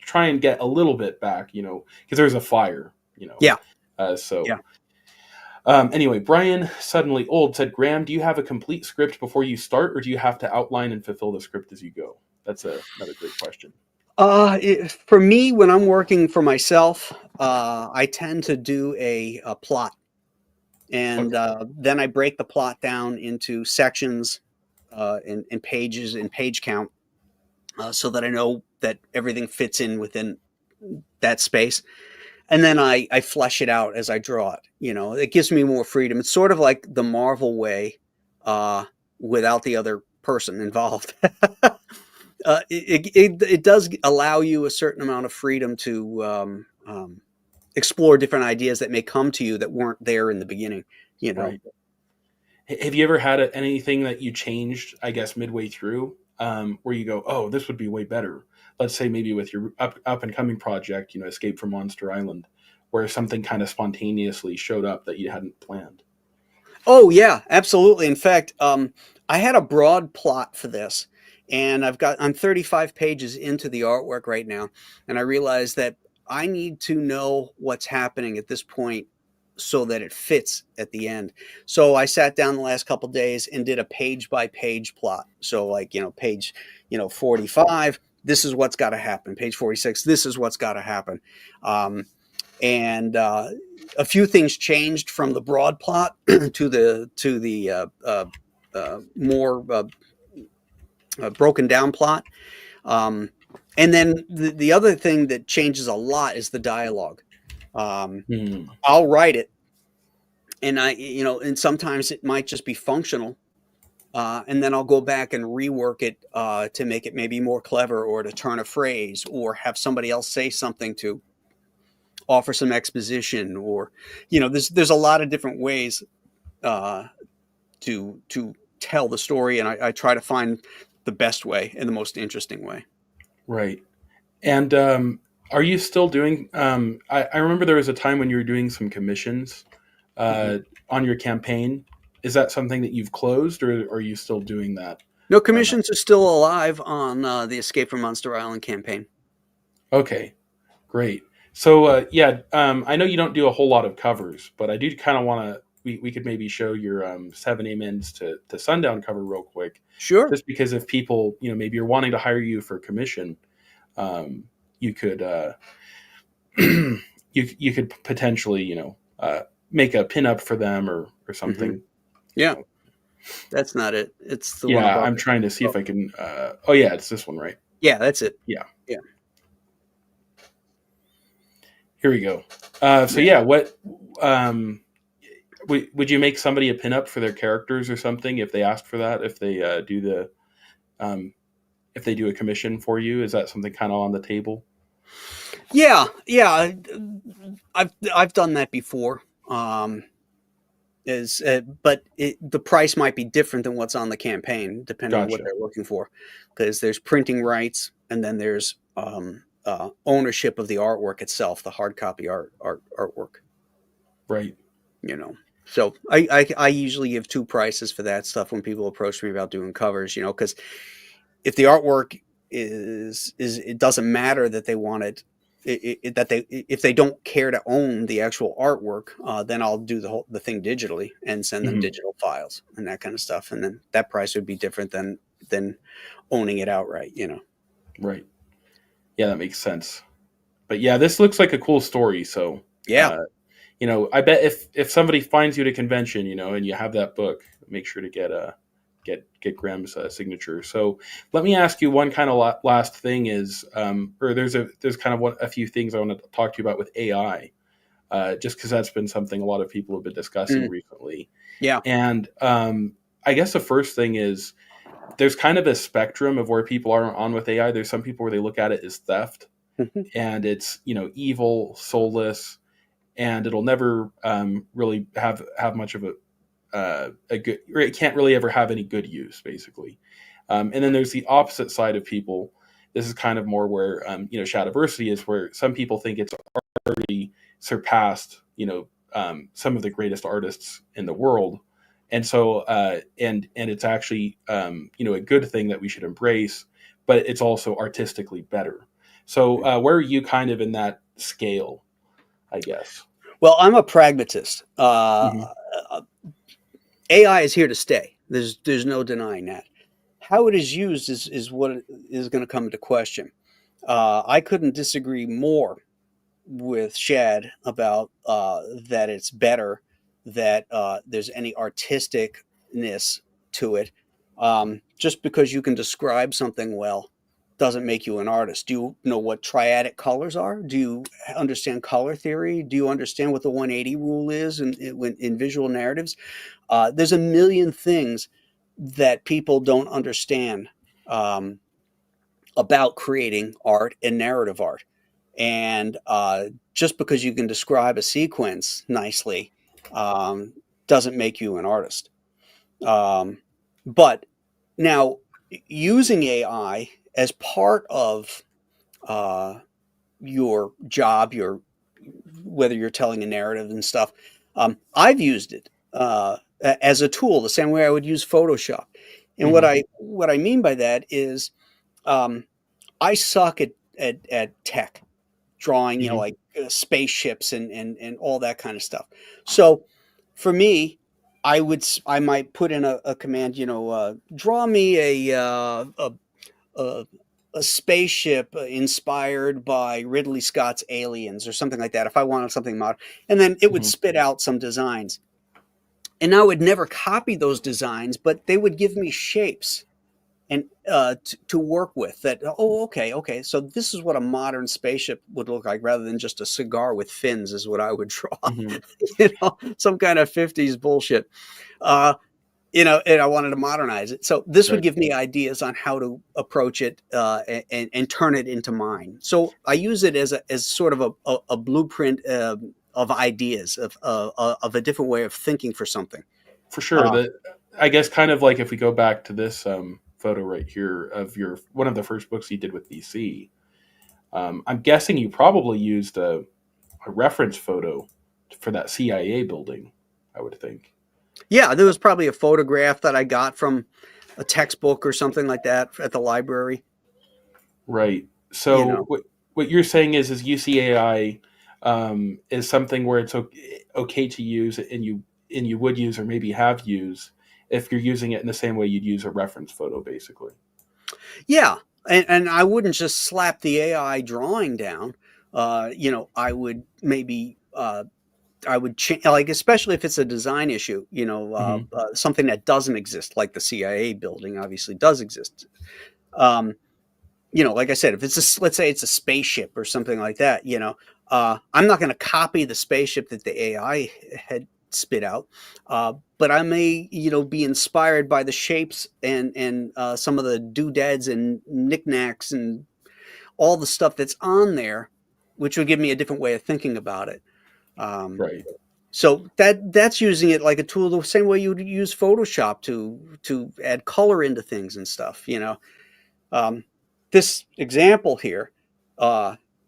Speaker 5: try and get a little bit back, because there was a fire,
Speaker 6: yeah,
Speaker 5: so.
Speaker 6: yeah.
Speaker 5: Anyway, Brian Suddenly Old said, Graham, do you have a complete script before you start, or do you have to outline and fulfill the script as you go? That's another great question.
Speaker 6: For me, when I'm working for myself, I tend to do a plot, and
Speaker 5: Okay.
Speaker 6: then I break the plot down into sections and pages and page count, so that I know that everything fits in within that space. And then I flesh it out as I draw it. It gives me more freedom. It's sort of like the Marvel way, uh, without the other person involved. It does allow you a certain amount of freedom to explore different ideas that may come to you that weren't there in the beginning. You know.
Speaker 5: Right. Have you ever had anything that you changed, I guess, midway through, where you go, oh, this would be way better? Let's say maybe with your up and coming project, Escape from Monster Island, where something kind of spontaneously showed up that you hadn't planned.
Speaker 6: Oh yeah, absolutely. In fact, I had a broad plot for this, and I'm 35 pages into the artwork right now, and I realized that I need to know what's happening at this point so that it fits at the end. So I sat down the last couple days and did a page by page plot. So like, page, 45, this is what's got to happen. Page 46, this is what's got to happen. And a few things changed from the broad plot to the more broken down plot. And then the other thing that changes a lot is the dialogue. I'll write it, and and sometimes it might just be functional, and then I'll go back and rework it to make it maybe more clever, or to turn a phrase, or have somebody else say something to offer some exposition, or there's a lot of different ways to tell the story, and I try to find the best way and the most interesting way.
Speaker 5: Right. And are you still doing? I remember there was a time when you were doing some commissions on your campaign. Is that something that you've closed, or are you still doing that?
Speaker 6: No, commissions are still alive on the Escape from Monster Island campaign.
Speaker 5: Okay, great. So I know you don't do a whole lot of covers, but I do kind of want to. We could maybe show your 7 Amens to Sundown cover real quick.
Speaker 6: Sure.
Speaker 5: Just because if people, maybe you're wanting to hire you for a commission, you could you could potentially make a pinup for them or something.
Speaker 6: Mm-hmm. Yeah, that's not it. It's the one.
Speaker 5: Yeah, I'm trying to see if I can. Oh yeah, it's this one, right?
Speaker 6: Yeah, that's it.
Speaker 5: Yeah.
Speaker 6: Yeah.
Speaker 5: Here we go. So yeah, what would you make somebody a pinup for their characters or something if they asked for that? If they do a commission for you, is that something kind of on the table?
Speaker 6: Yeah. I've done that before. But the price might be different than what's on the campaign, depending on what
Speaker 5: Gotcha.
Speaker 6: they're looking for, because there's printing rights and then there's ownership of the artwork itself, the hard copy artwork.
Speaker 5: Right.
Speaker 6: You know, so I usually give two prices for that stuff when people approach me about doing covers. You know, because if the artwork is it doesn't matter that they want it. If they don't care to own the actual artwork, then I'll do the thing digitally and send them
Speaker 5: Mhm.
Speaker 6: digital files and that kind of stuff, and then that price would be different than owning it outright. You know.
Speaker 5: Right. Yeah, that makes sense. But yeah, this looks like a cool story. So
Speaker 6: Yeah.
Speaker 5: I bet if somebody finds you at a convention, and you have that book, make sure to get Graham's signature. So let me ask you one kind of last thing is, or there's kind of a few things I want to talk to you about with AI, just because that's been something a lot of people have been discussing recently.
Speaker 6: Yeah.
Speaker 5: And I guess the first thing is there's kind of a spectrum of where people are on with AI. There's some people where they look at it as theft, and it's evil, soulless, and it'll never really have much of a good, or it can't really ever have any good use, basically. And then there's the opposite side of people. This is kind of more where Shadiversity is, where some people think it's already surpassed some of the greatest artists in the world, and so and it's actually a good thing that we should embrace, but it's also artistically better. So where are you kind of in that scale, I guess?
Speaker 6: Well, I'm a pragmatist. AI is here to stay. There's no denying that. How it is used is what is going to come into question. I couldn't disagree more with Shad about that it's better that there's any artisticness to it. Just because you can describe something well doesn't make you an artist. Do you know what triadic colors are? Do you understand color theory? Do you understand what the 180 rule is in visual narratives? There's a million things that people don't understand about creating art and narrative art. And just because you can describe a sequence nicely doesn't make you an artist. But now, using AI as part of your job, whether you're telling a narrative and stuff, I've used it as a tool, the same way I would use Photoshop. And what I mean by that is, I suck at tech drawing, like spaceships and all that kind of stuff. So for me, I might put in a command, draw me a spaceship inspired by Ridley Scott's Aliens or something like that, if I wanted something modern, and then it would spit out some designs. And I would never copy those designs, but they would give me shapes and to work with that. Oh, okay. So this is what a modern spaceship would look like, rather than just a cigar with fins is what I would draw. Some kind of 50s bullshit. And I wanted to modernize it. So this would give me ideas on how to approach it and turn it into mine. So I use it as sort of a blueprint of ideas of a different way of thinking for something.
Speaker 5: For sure. I guess kind of like if we go back to this photo right here of one of the first books you did with DC, I'm guessing you probably used a reference photo for that CIA building, I would think.
Speaker 6: Yeah, there was probably a photograph that I got from a textbook or something like that at the library.
Speaker 5: Right. So what you're saying is UCAI is something where it's okay to use, and you would use or maybe have used if you're using it in the same way you'd use a reference photo, basically.
Speaker 6: Yeah, and I wouldn't just slap the AI drawing down. I would maybe I would change, like, especially if it's a design issue, something that doesn't exist, like the CIA building obviously does exist. Like I said, if let's say it's a spaceship or something like that, I'm not going to copy the spaceship that the AI had spit out, but I may, be inspired by the shapes and some of the doodads and knickknacks and all the stuff that's on there, which would give me a different way of thinking about it.
Speaker 5: Right.
Speaker 6: So that's using it like a tool the same way you would use Photoshop to add color into things and stuff. This example here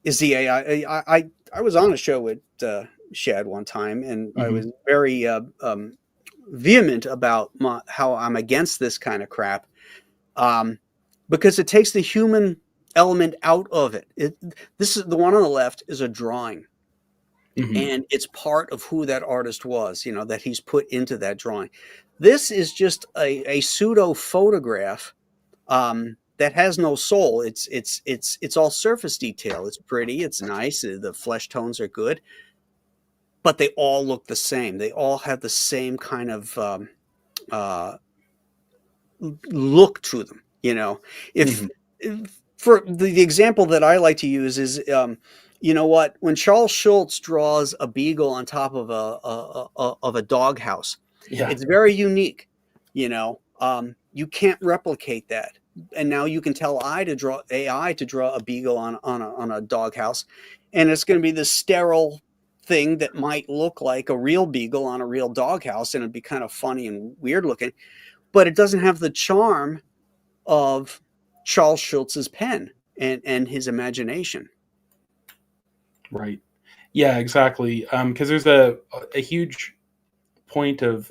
Speaker 6: is the AI. I was on a show with Shad one time, and I was very vehement about how I'm against this kind of crap, because it takes the human element out of it. This is the one on the left is a drawing. And it's part of who that artist was, that he's put into that drawing. This is just a pseudo photograph that has no soul. It's all surface detail. It's pretty. It's nice. The flesh tones are good, but they all look the same. They all have the same kind of look to them. If for the example that I like to use is. You know what? When Charles Schultz draws a beagle on top of a doghouse, it's very unique. You can't replicate that. And now you can tell AI to draw a beagle on a doghouse, and it's going to be this sterile thing that might look like a real beagle on a real doghouse, and it'd be kind of funny and weird looking, but it doesn't have the charm of Charles Schultz's pen and his imagination.
Speaker 5: Right. Yeah, exactly. Because there's a huge point of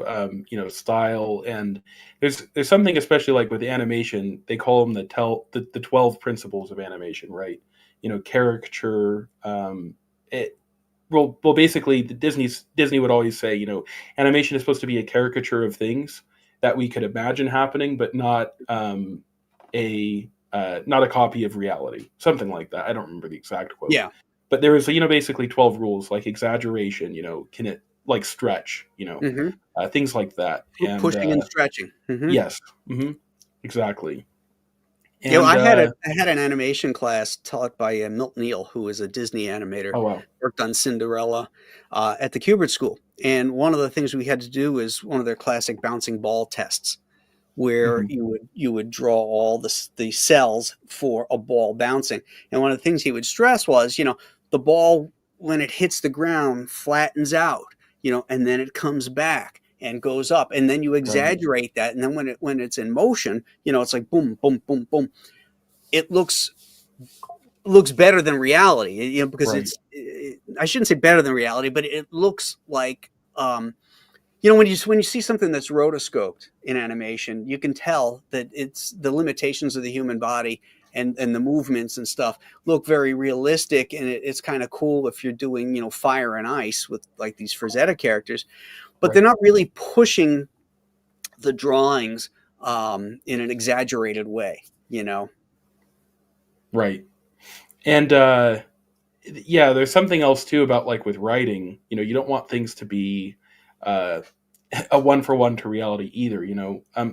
Speaker 5: style, and there's something especially like with animation, they call them the 12 principles of animation, right? Caricature. Basically, Disney would always say, animation is supposed to be a caricature of things that we could imagine happening, but not a copy of reality, something like that. I don't remember the exact quote.
Speaker 6: Yeah.
Speaker 5: But there was, basically 12 rules, like exaggeration, can it like stretch, things like that. And,
Speaker 6: pushing and stretching.
Speaker 5: Yes. Exactly. And,
Speaker 6: I had an animation class taught by Milt Neal, who is a Disney animator.
Speaker 5: Oh, wow.
Speaker 6: Worked on Cinderella at the Kubert School. And one of the things we had to do is one of their classic bouncing ball tests, where you would draw all the cells for a ball bouncing. And one of the things he would stress was, the ball, when it hits the ground, flattens out, and then it comes back and goes up, and then you exaggerate that, and then when it's in motion, it's like boom, boom, boom, boom. It looks better than reality, because I shouldn't say better than reality, but it looks like when you see something that's rotoscoped in animation, you can tell that it's the limitations of the human body and the movements and stuff look very realistic, and it's kind of cool if you're doing fire and ice with like these Frazetta characters, but they're not really pushing the drawings in an exaggerated way, Right.
Speaker 5: And there's something else too about like with writing, you don't want things to be a one-for-one to reality either.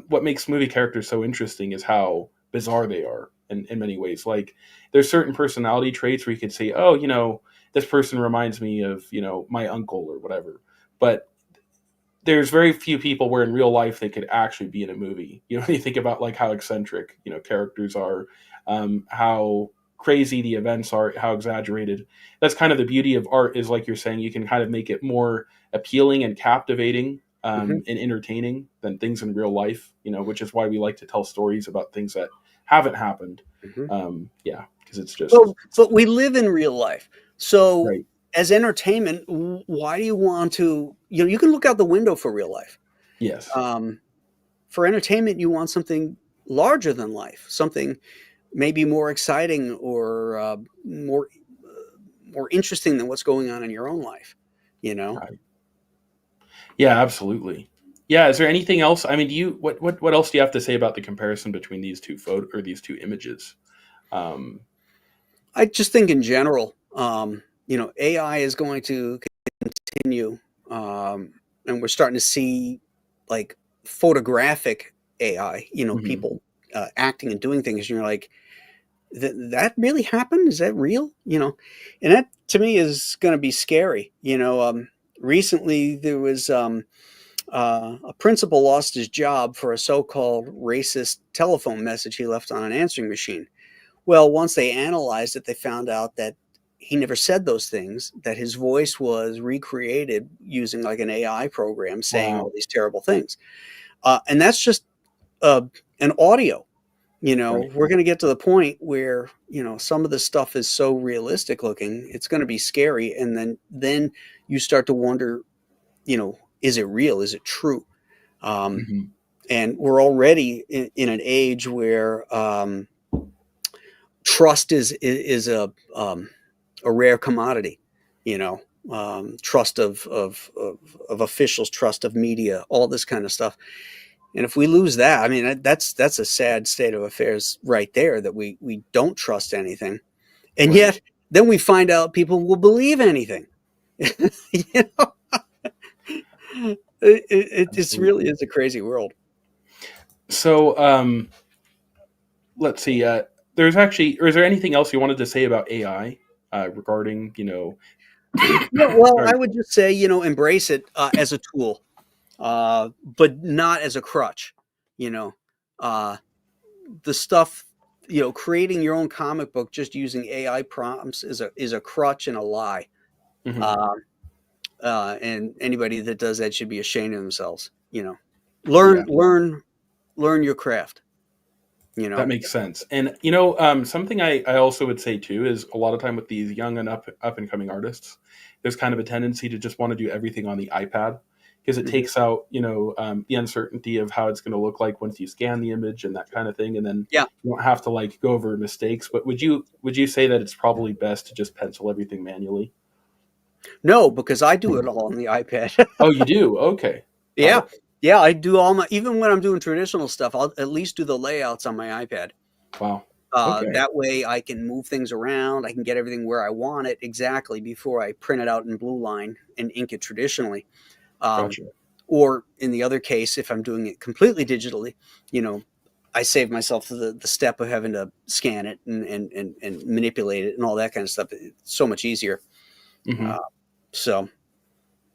Speaker 5: What makes movie characters so interesting is how bizarre they are in many ways. Like there's certain personality traits where you could say, oh, this person reminds me of, my uncle or whatever. But there's very few people where in real life they could actually be in a movie. You think about like how eccentric, characters are, how crazy the events are, how exaggerated. That's kind of the beauty of art, is like you're saying, you can kind of make it more appealing and captivating and entertaining than things in real life, which is why we like to tell stories about things that haven't happened. Because it's just...
Speaker 6: But we live in real life. So as entertainment, why do you want to... you can look out the window for real life.
Speaker 5: Yes.
Speaker 6: For entertainment, you want something larger than life, something maybe more exciting or more interesting than what's going on in your own life,
Speaker 5: Right. Yeah, absolutely. Yeah. Is there anything else? I mean, what else do you have to say about the comparison between these two these two images?
Speaker 6: I just think in general, AI is going to continue, and we're starting to see like photographic AI, people acting and doing things, and you're like, that really happened? Is that real? And that to me is going to be scary. Recently there was a principal lost his job for a so-called racist telephone message he left on an answering machine. Well, once they analyzed it, they found out that he never said those things, that his voice was recreated using like an AI program saying
Speaker 5: Wow.
Speaker 6: all these terrible things. And that's just an audio.
Speaker 5: Right.
Speaker 6: We're going to get to the point where, some of this stuff is so realistic looking, it's going to be scary. And then you start to wonder, is it real? Is it true?
Speaker 5: Mhm.
Speaker 6: And we're already in an age where trust is a rare commodity. Trust of officials, trust of media, all this kind of stuff. And if we lose that, I mean, that's a sad state of affairs right there, that we don't trust anything, and
Speaker 5: Right.
Speaker 6: yet then we find out people will believe anything. you know, it's really
Speaker 5: Absolutely.
Speaker 6: is a crazy world.
Speaker 5: So, let's see. There's actually, or is there anything else you wanted to say about AI regarding,
Speaker 6: Yeah, well,
Speaker 5: sorry.
Speaker 6: I would just say, embrace it as a tool, but not as a crutch. You know, uh, the stuff, creating your own comic book just using AI prompts is a crutch and a lie.
Speaker 5: Mhm.
Speaker 6: And anybody that does that should be ashamed of themselves.
Speaker 5: Yeah,
Speaker 6: Learn your craft.
Speaker 5: that makes sense. And something I also would say too is a lot of time with these young and up and coming artists, there's kind of a tendency to just want to do everything on the iPad because it
Speaker 6: Mhm.
Speaker 5: takes out the uncertainty of how it's going to look like once you scan the image and that kind of thing, and then
Speaker 6: Yeah.
Speaker 5: you don't have to like go over mistakes. But would you say that it's probably best to just pencil everything manually?
Speaker 6: No, because I do it all on the iPad.
Speaker 5: Oh, you do? Okay. Got
Speaker 6: Yeah.
Speaker 5: it.
Speaker 6: Yeah, I do even when I'm doing traditional stuff, I'll at least do the layouts on my iPad.
Speaker 5: Wow. Okay.
Speaker 6: That way I can move things around. I can get everything where I want it exactly before I print it out in blue line and ink it traditionally.
Speaker 5: Gotcha.
Speaker 6: Or in the other case, if I'm doing it completely digitally, I save myself the step of having to scan it and manipulate it and all that kind of stuff. It's so much easier.
Speaker 5: Mhm.
Speaker 6: So,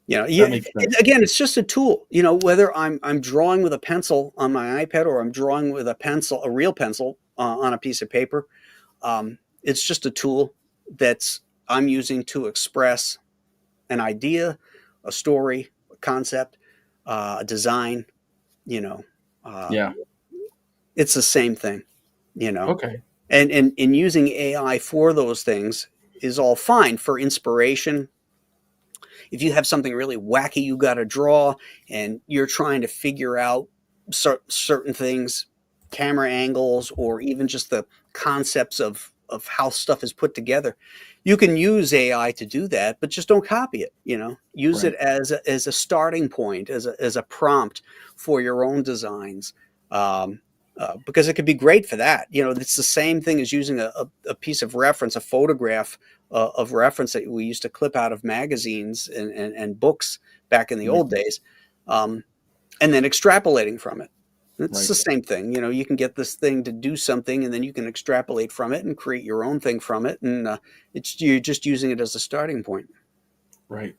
Speaker 5: That makes sense.
Speaker 6: again, it's just a tool. Whether I'm drawing with a pencil on my iPad or I'm drawing with a real pencil on a piece of paper, it's just a tool I'm using to express an idea, a story, a concept, a design.
Speaker 5: Yeah.
Speaker 6: It's the same thing.
Speaker 5: Okay.
Speaker 6: And using AI for those things is all fine for inspiration. If you have something really wacky you got to draw and you're trying to figure out certain things, camera angles, or even just the concepts of how stuff is put together, you can use AI to do that, but just don't copy it. Use
Speaker 5: Right.
Speaker 6: it as a starting point, as a prompt for your own designs. Because it could be great for that. It's the same thing as using a piece of reference, a photograph of reference that we used to clip out of magazines and books back in the
Speaker 5: Right.
Speaker 6: old days, and then extrapolating from it. It's
Speaker 5: Right.
Speaker 6: the same thing. You can get this thing to do something, and then you can extrapolate from it and create your own thing from it. And you're just using it as a starting point.
Speaker 5: Right.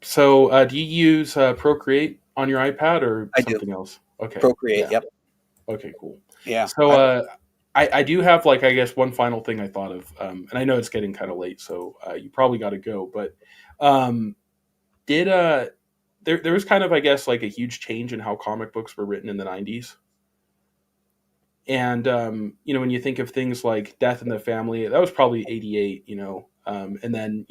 Speaker 5: So, do you use Procreate on your iPad or
Speaker 6: I do.
Speaker 5: something else? Okay.
Speaker 6: Procreate.
Speaker 5: Yeah.
Speaker 6: Yep.
Speaker 5: Okay. Cool.
Speaker 6: Yeah.
Speaker 5: So, I do have like I guess one final thing I thought of, and I know it's getting kind of late, so you probably got to go. But did there was kind of I guess like a huge change in how comic books were written in the '90s, and when you think of things like Death in the Family, that was probably '88. And then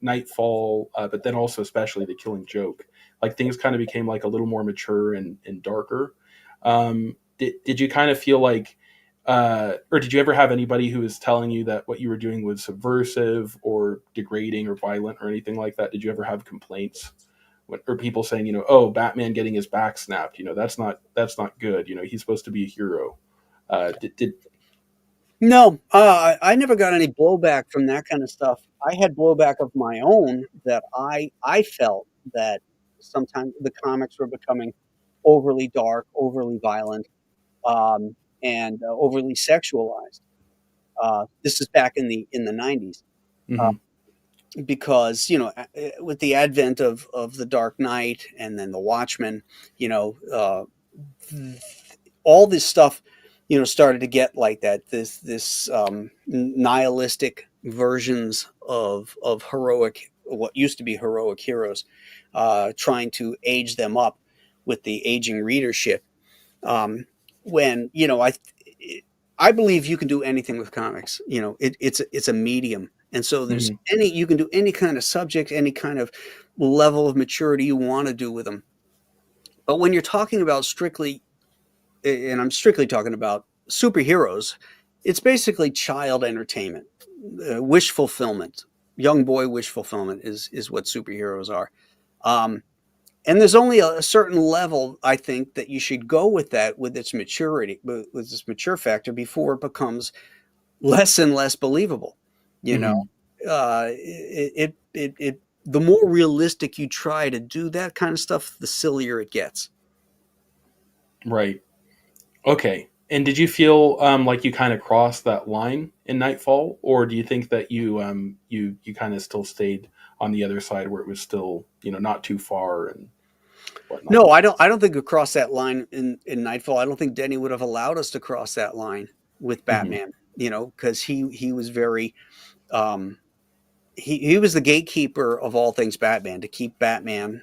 Speaker 5: Nightfall, but then also especially The Killing Joke, like things kind of became like a little more mature and darker. Did you kind of feel like, or did you ever have anybody who was telling you that what you were doing was subversive or degrading or violent or anything like that? Did you ever have complaints, or people saying, oh, Batman getting his back snapped, that's not good. He's supposed to be a hero. Did
Speaker 6: No, I never got any blowback from that kind of stuff. I had blowback of my own, that I felt that sometimes the comics were becoming overly dark, overly violent, and overly sexualized. This is back in the 90s, uh,
Speaker 5: Mhm.
Speaker 6: because with the advent of the Dark Knight and then the Watchmen, all this stuff started to get like that. This nihilistic versions of heroic, what used to be heroic heroes, trying to age them up with the aging readership. When I believe you can do anything with comics. It's a medium, and so there's you can do any kind of subject, any kind of level of maturity you want to do with them. But when you're talking about strictly, and I'm strictly talking about superheroes, it's basically child entertainment, wish fulfillment, young boy wish fulfillment is what superheroes are. And there's only a certain level, I think, that you should go with that, with its maturity, with its mature factor, before it becomes less and less believable. The more realistic you try to do that kind of stuff, the sillier it gets.
Speaker 5: Right. Okay. And did you feel like you kind of crossed that line in Nightfall, or do you think that you kind of still stayed on the other side where it was still not too far and whatnot?
Speaker 6: No, I don't think we crossed that line in Nightfall. I don't think Denny would have allowed us to cross that line with Batman. Because he was very he was the gatekeeper of all things Batman, to keep Batman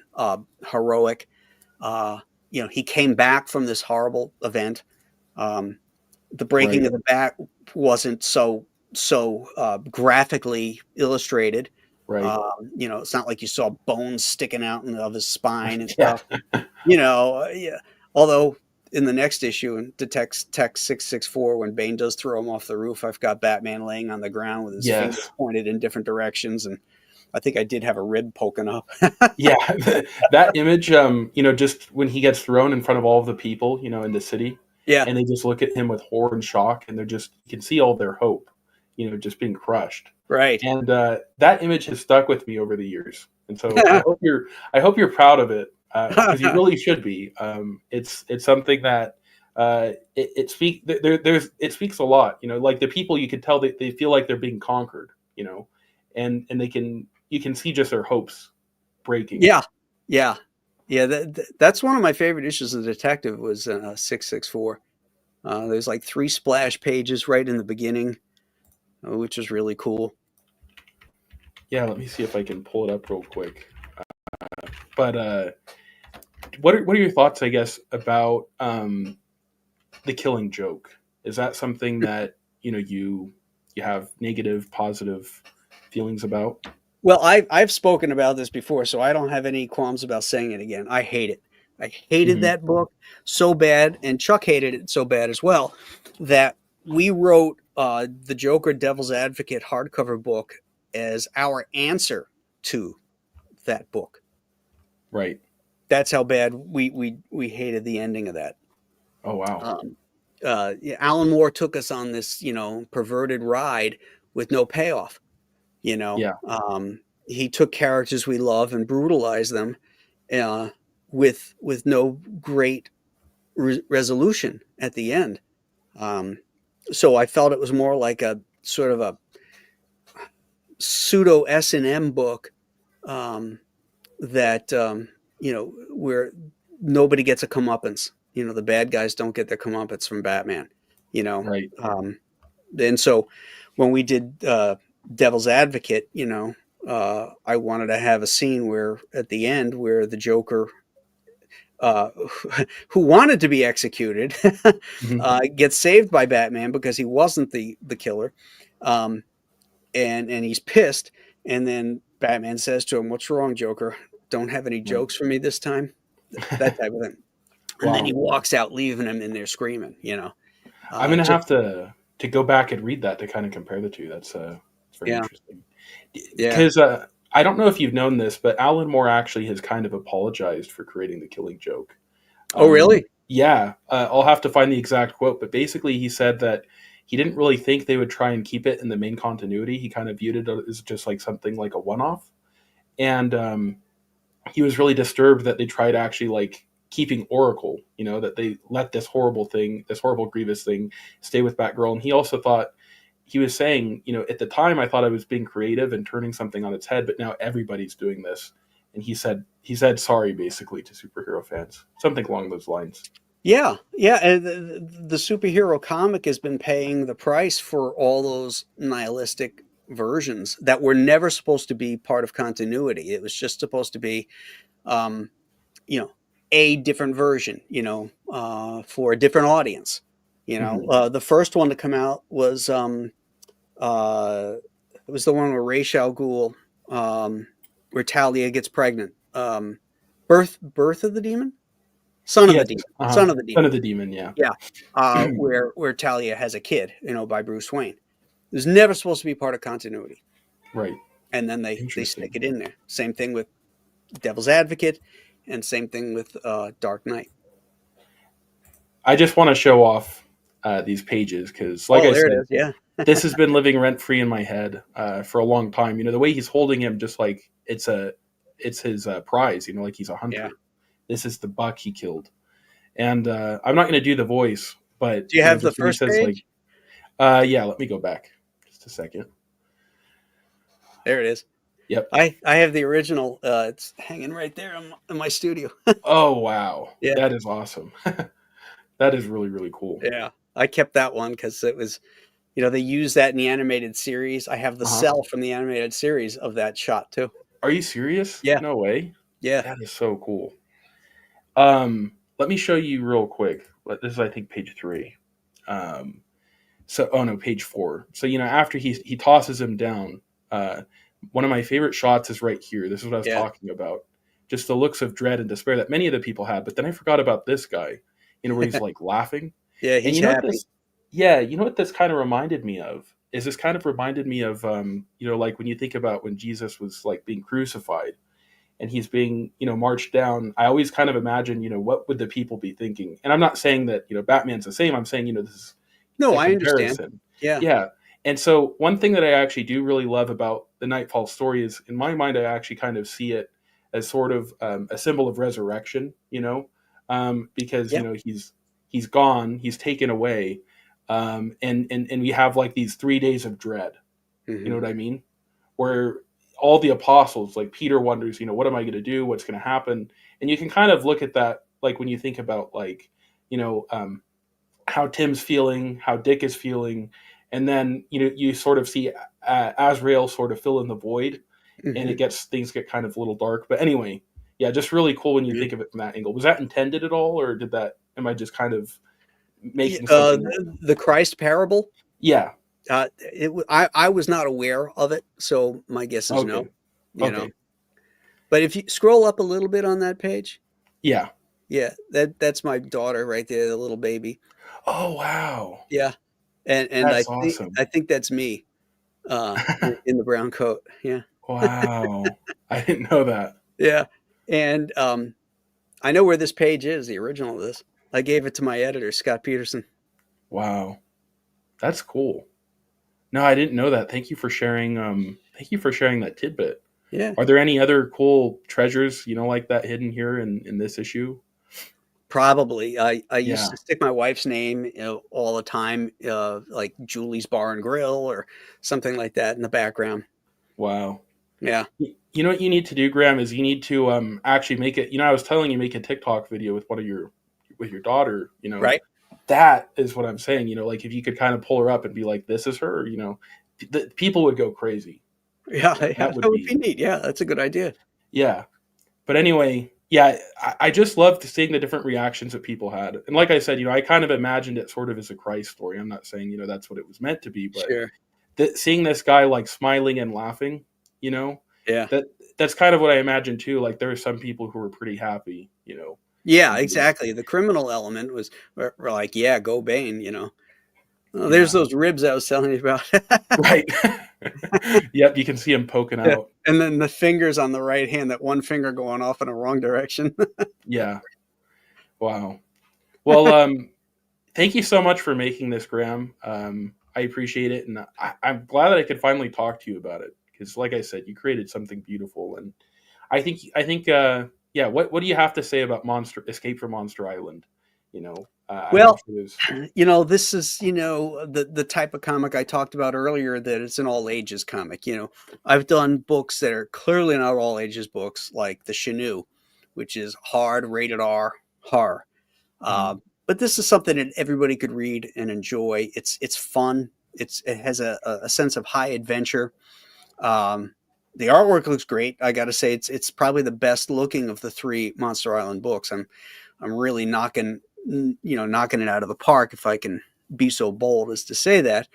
Speaker 6: heroic. He came back from this horrible event. The breaking
Speaker 5: Right.
Speaker 6: of the Bat wasn't so graphically illustrated.
Speaker 5: Right.
Speaker 6: It's not like you saw bones sticking out of his spine and
Speaker 5: Yeah.
Speaker 6: stuff. Yeah. Although in the next issue, in Detect Tech 664, when Bane does throw him off the roof, I've got Batman laying on the ground with his
Speaker 5: Yes.
Speaker 6: fingers pointed in different directions, and I think I did have a rib poking up.
Speaker 5: Yeah, that image, just when he gets thrown in front of all of the people, in the city,
Speaker 6: Yeah.
Speaker 5: and they just look at him with horror and shock, and you can see all their hope, just being crushed.
Speaker 6: Right.
Speaker 5: And that image has stuck with me over the years, and so I hope you're proud of it, because you really should be. It's something that it speaks a lot. Like the people, you could tell that they feel like they're being conquered. And you can see just their hopes breaking.
Speaker 6: Yeah. That's one of my favorite issues of Detective was 664. There's like 3 splash pages right in the beginning, which is really cool.
Speaker 5: Yeah, let me see if I can pull it up real quick. But what are your thoughts, I guess, about the Killing Joke? Is that something that you have negative, positive feelings about?
Speaker 6: Well, I've spoken about this before, so I don't have any qualms about saying it again. I hate it. I hated that book so bad, and Chuck hated it so bad as well, that we wrote the Joker Devil's Advocate hardcover book as our answer to that book.
Speaker 5: Right.
Speaker 6: That's how bad we hated the ending of that.
Speaker 5: Oh, wow.
Speaker 6: Alan Moore took us on this, perverted ride with no payoff.
Speaker 5: Yeah.
Speaker 6: He took characters we love and brutalized them with no great resolution at the end. So I felt it was more like a sort of a pseudo S&M book that where nobody gets a comeuppance. The bad guys don't get their comeuppance from Batman.
Speaker 5: Right.
Speaker 6: And so when we did Devil's Advocate, I wanted to have a scene where at the end where the Joker, who wanted to be executed, gets saved by Batman because he wasn't the killer, and he's pissed, and then Batman says to him, "What's wrong, Joker? Don't have any jokes for me this time?" That type of thing. And then he walks out, leaving him in there screaming.
Speaker 5: I'm gonna have to go back and read that to kind of compare the two. That's very interesting.
Speaker 6: Yeah.
Speaker 5: Because I don't know if you've known this, but Alan Moore actually has kind of apologized for creating the Killing Joke.
Speaker 6: Oh, really?
Speaker 5: Yeah. I'll have to find the exact quote, but basically he said that he didn't really think they would try and keep it in the main continuity. He kind of viewed it as just like something like a one-off. And he was really disturbed that they tried actually like keeping Oracle, that they let this horrible grievous thing stay with Batgirl. And he also thought, he was saying, at the time I thought I was being creative and turning something on its head, but now everybody's doing this. And he said sorry basically to superhero fans, something along those lines.
Speaker 6: Yeah, yeah, and the superhero comic has been paying the price for all those nihilistic versions that were never supposed to be part of continuity. It was just supposed to be, um, you know, a different version, for a different audience.
Speaker 5: Mhm.
Speaker 6: The first one to come out was uh, it was the one where Ra's al Ghul, where Talia gets pregnant. Birth of the Demon,
Speaker 5: Yes.
Speaker 6: Son of the
Speaker 5: Son
Speaker 6: Demon.
Speaker 5: of the Demon. Yeah.
Speaker 6: Yeah, where Talia has a kid, by Bruce Wayne. It was never supposed to be part of continuity,
Speaker 5: Right.
Speaker 6: and then they stick
Speaker 5: Interesting.
Speaker 6: it in there. Same thing with Devil's Advocate, and same thing with Dark Knight.
Speaker 5: I just want to show off these pages because, like
Speaker 6: Oh,
Speaker 5: I
Speaker 6: there it
Speaker 5: said,
Speaker 6: is. Yeah,
Speaker 5: this has been living rent free in my head for a long time. The way he's holding him, just like it's his prize. Like he's a
Speaker 6: yeah.
Speaker 5: hunter. This is the buck he killed, and I'm not going to do the voice, but
Speaker 6: Do you have the
Speaker 5: just when he
Speaker 6: first
Speaker 5: says
Speaker 6: page?
Speaker 5: yeah, let me go back just a second.
Speaker 6: There it is.
Speaker 5: Yep.
Speaker 6: I have the original. It's hanging right there in my studio.
Speaker 5: Oh wow,
Speaker 6: Yeah.
Speaker 5: that is awesome. That is really really cool.
Speaker 6: Yeah, I kept that one because it was, they used that in the animated series. I have the cell from the animated series of that shot too.
Speaker 5: Are you serious?
Speaker 6: Yeah.
Speaker 5: No way.
Speaker 6: Yeah.
Speaker 5: That is so cool. Let me show you real quick. This is, I think, page 3. Page 4. So after he tosses him down, one of my favorite shots is right here. This is what I was talking about. Just the looks of dread and despair that many of the people had. But then I forgot about this guy. Where he's like laughing.
Speaker 6: Yeah, he's happy.
Speaker 5: You know what this kind of reminded me of? Like when you think about when Jesus was like being crucified and he's being, marched down. I always kind of imagine, what would the people be thinking? And I'm not saying that, Batman's the same. I'm saying, this is
Speaker 6: I understand. Yeah.
Speaker 5: Yeah. And so one thing that I actually do really love about the Nightfall story is, in my mind, I actually kind of see it as sort of a symbol of resurrection, because he's gone, he's taken away, and we have like these 3 days of dread.
Speaker 6: Mm-hmm.
Speaker 5: You know what I mean? Where all the apostles, like Peter, wonders, what am I going to do? What's going to happen? And you can kind of look at that, like when you think about like, how Tim's feeling, how Dick is feeling, and then you sort of see Azrael sort of fill in the void,
Speaker 6: Mm-hmm.
Speaker 5: and things get kind of a little dark. But anyway, yeah, just really cool when you think of it from that angle. Was that intended at all, or am I just kind of making something?
Speaker 6: The Christ parable?
Speaker 5: Yeah.
Speaker 6: I was not aware of it, so my guess is no.
Speaker 5: Okay.
Speaker 6: But if you scroll up a little bit on that page,
Speaker 5: yeah,
Speaker 6: that's my daughter right there, the little baby.
Speaker 5: Oh wow.
Speaker 6: Yeah, and
Speaker 5: that's
Speaker 6: awesome. I think that's me, in the brown coat. Yeah.
Speaker 5: Wow, I didn't know that.
Speaker 6: Yeah, and I know where this page is. The original of this, I gave it to my editor, Scott Peterson.
Speaker 5: Wow, that's cool. No, I didn't know that. Thank you for sharing. Thank you for sharing that tidbit.
Speaker 6: Yeah.
Speaker 5: Are there any other cool treasures, like that hidden here in this issue?
Speaker 6: Probably. I used to stick my wife's name, all the time, like Julie's Bar and Grill or something like that in the background.
Speaker 5: Wow.
Speaker 6: Yeah.
Speaker 5: You know what you need to do, Graham, is you need to actually make it. I was telling you, make a TikTok video with your daughter.
Speaker 6: Right.
Speaker 5: That is what I'm saying. Like if you could kind of pull her up and be like, "This is her." The people would go crazy.
Speaker 6: Yeah, that would be neat. Yeah, that's a good idea.
Speaker 5: Yeah, but anyway, yeah, I just loved seeing the different reactions that people had, and like I said, I kind of imagined it sort of as a Christ story. I'm not saying that's what it was meant to be, but
Speaker 6: sure.
Speaker 5: Seeing this guy like smiling and laughing,
Speaker 6: yeah,
Speaker 5: that's kind of what I imagined too. Like there are some people who were pretty happy,
Speaker 6: Yeah, exactly. The criminal element was we're like, yeah, go Bane, Well, there's those ribs I was telling you about.
Speaker 5: Right. Yep, you can see him poking out.
Speaker 6: And then the fingers on the right hand, that one finger going off in a wrong direction.
Speaker 5: Yeah. Wow. Well, thank you so much for making this, Graham. I appreciate it, and I'm glad that I could finally talk to you about it because, like I said, you created something beautiful, and I think, yeah. What do you have to say about Escape from Monster Island?
Speaker 6: Well, this is the type of comic I talked about earlier, that it's an all ages comic. I've done books that are clearly not all ages books, like The Chenoo, which is hard, rated R horror. but this is something that everybody could read and enjoy. It's fun. It has a sense of high adventure. The artwork looks great. I got to say, it's probably the best looking of the 3 Monster Island books. I'm really knocking it out of the park, if I can be so bold as to say that.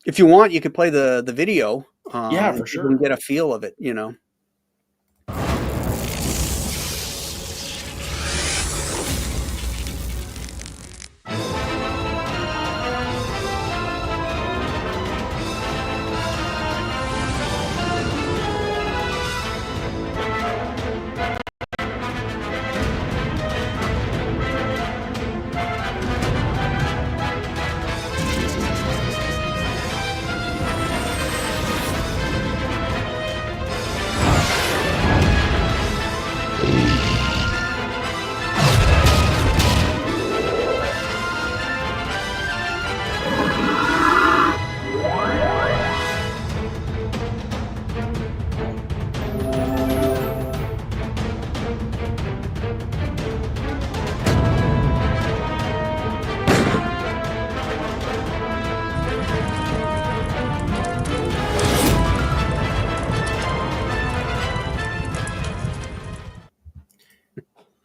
Speaker 6: If you want, you could play the video.
Speaker 5: Yeah, for sure.
Speaker 6: You can get a feel of it.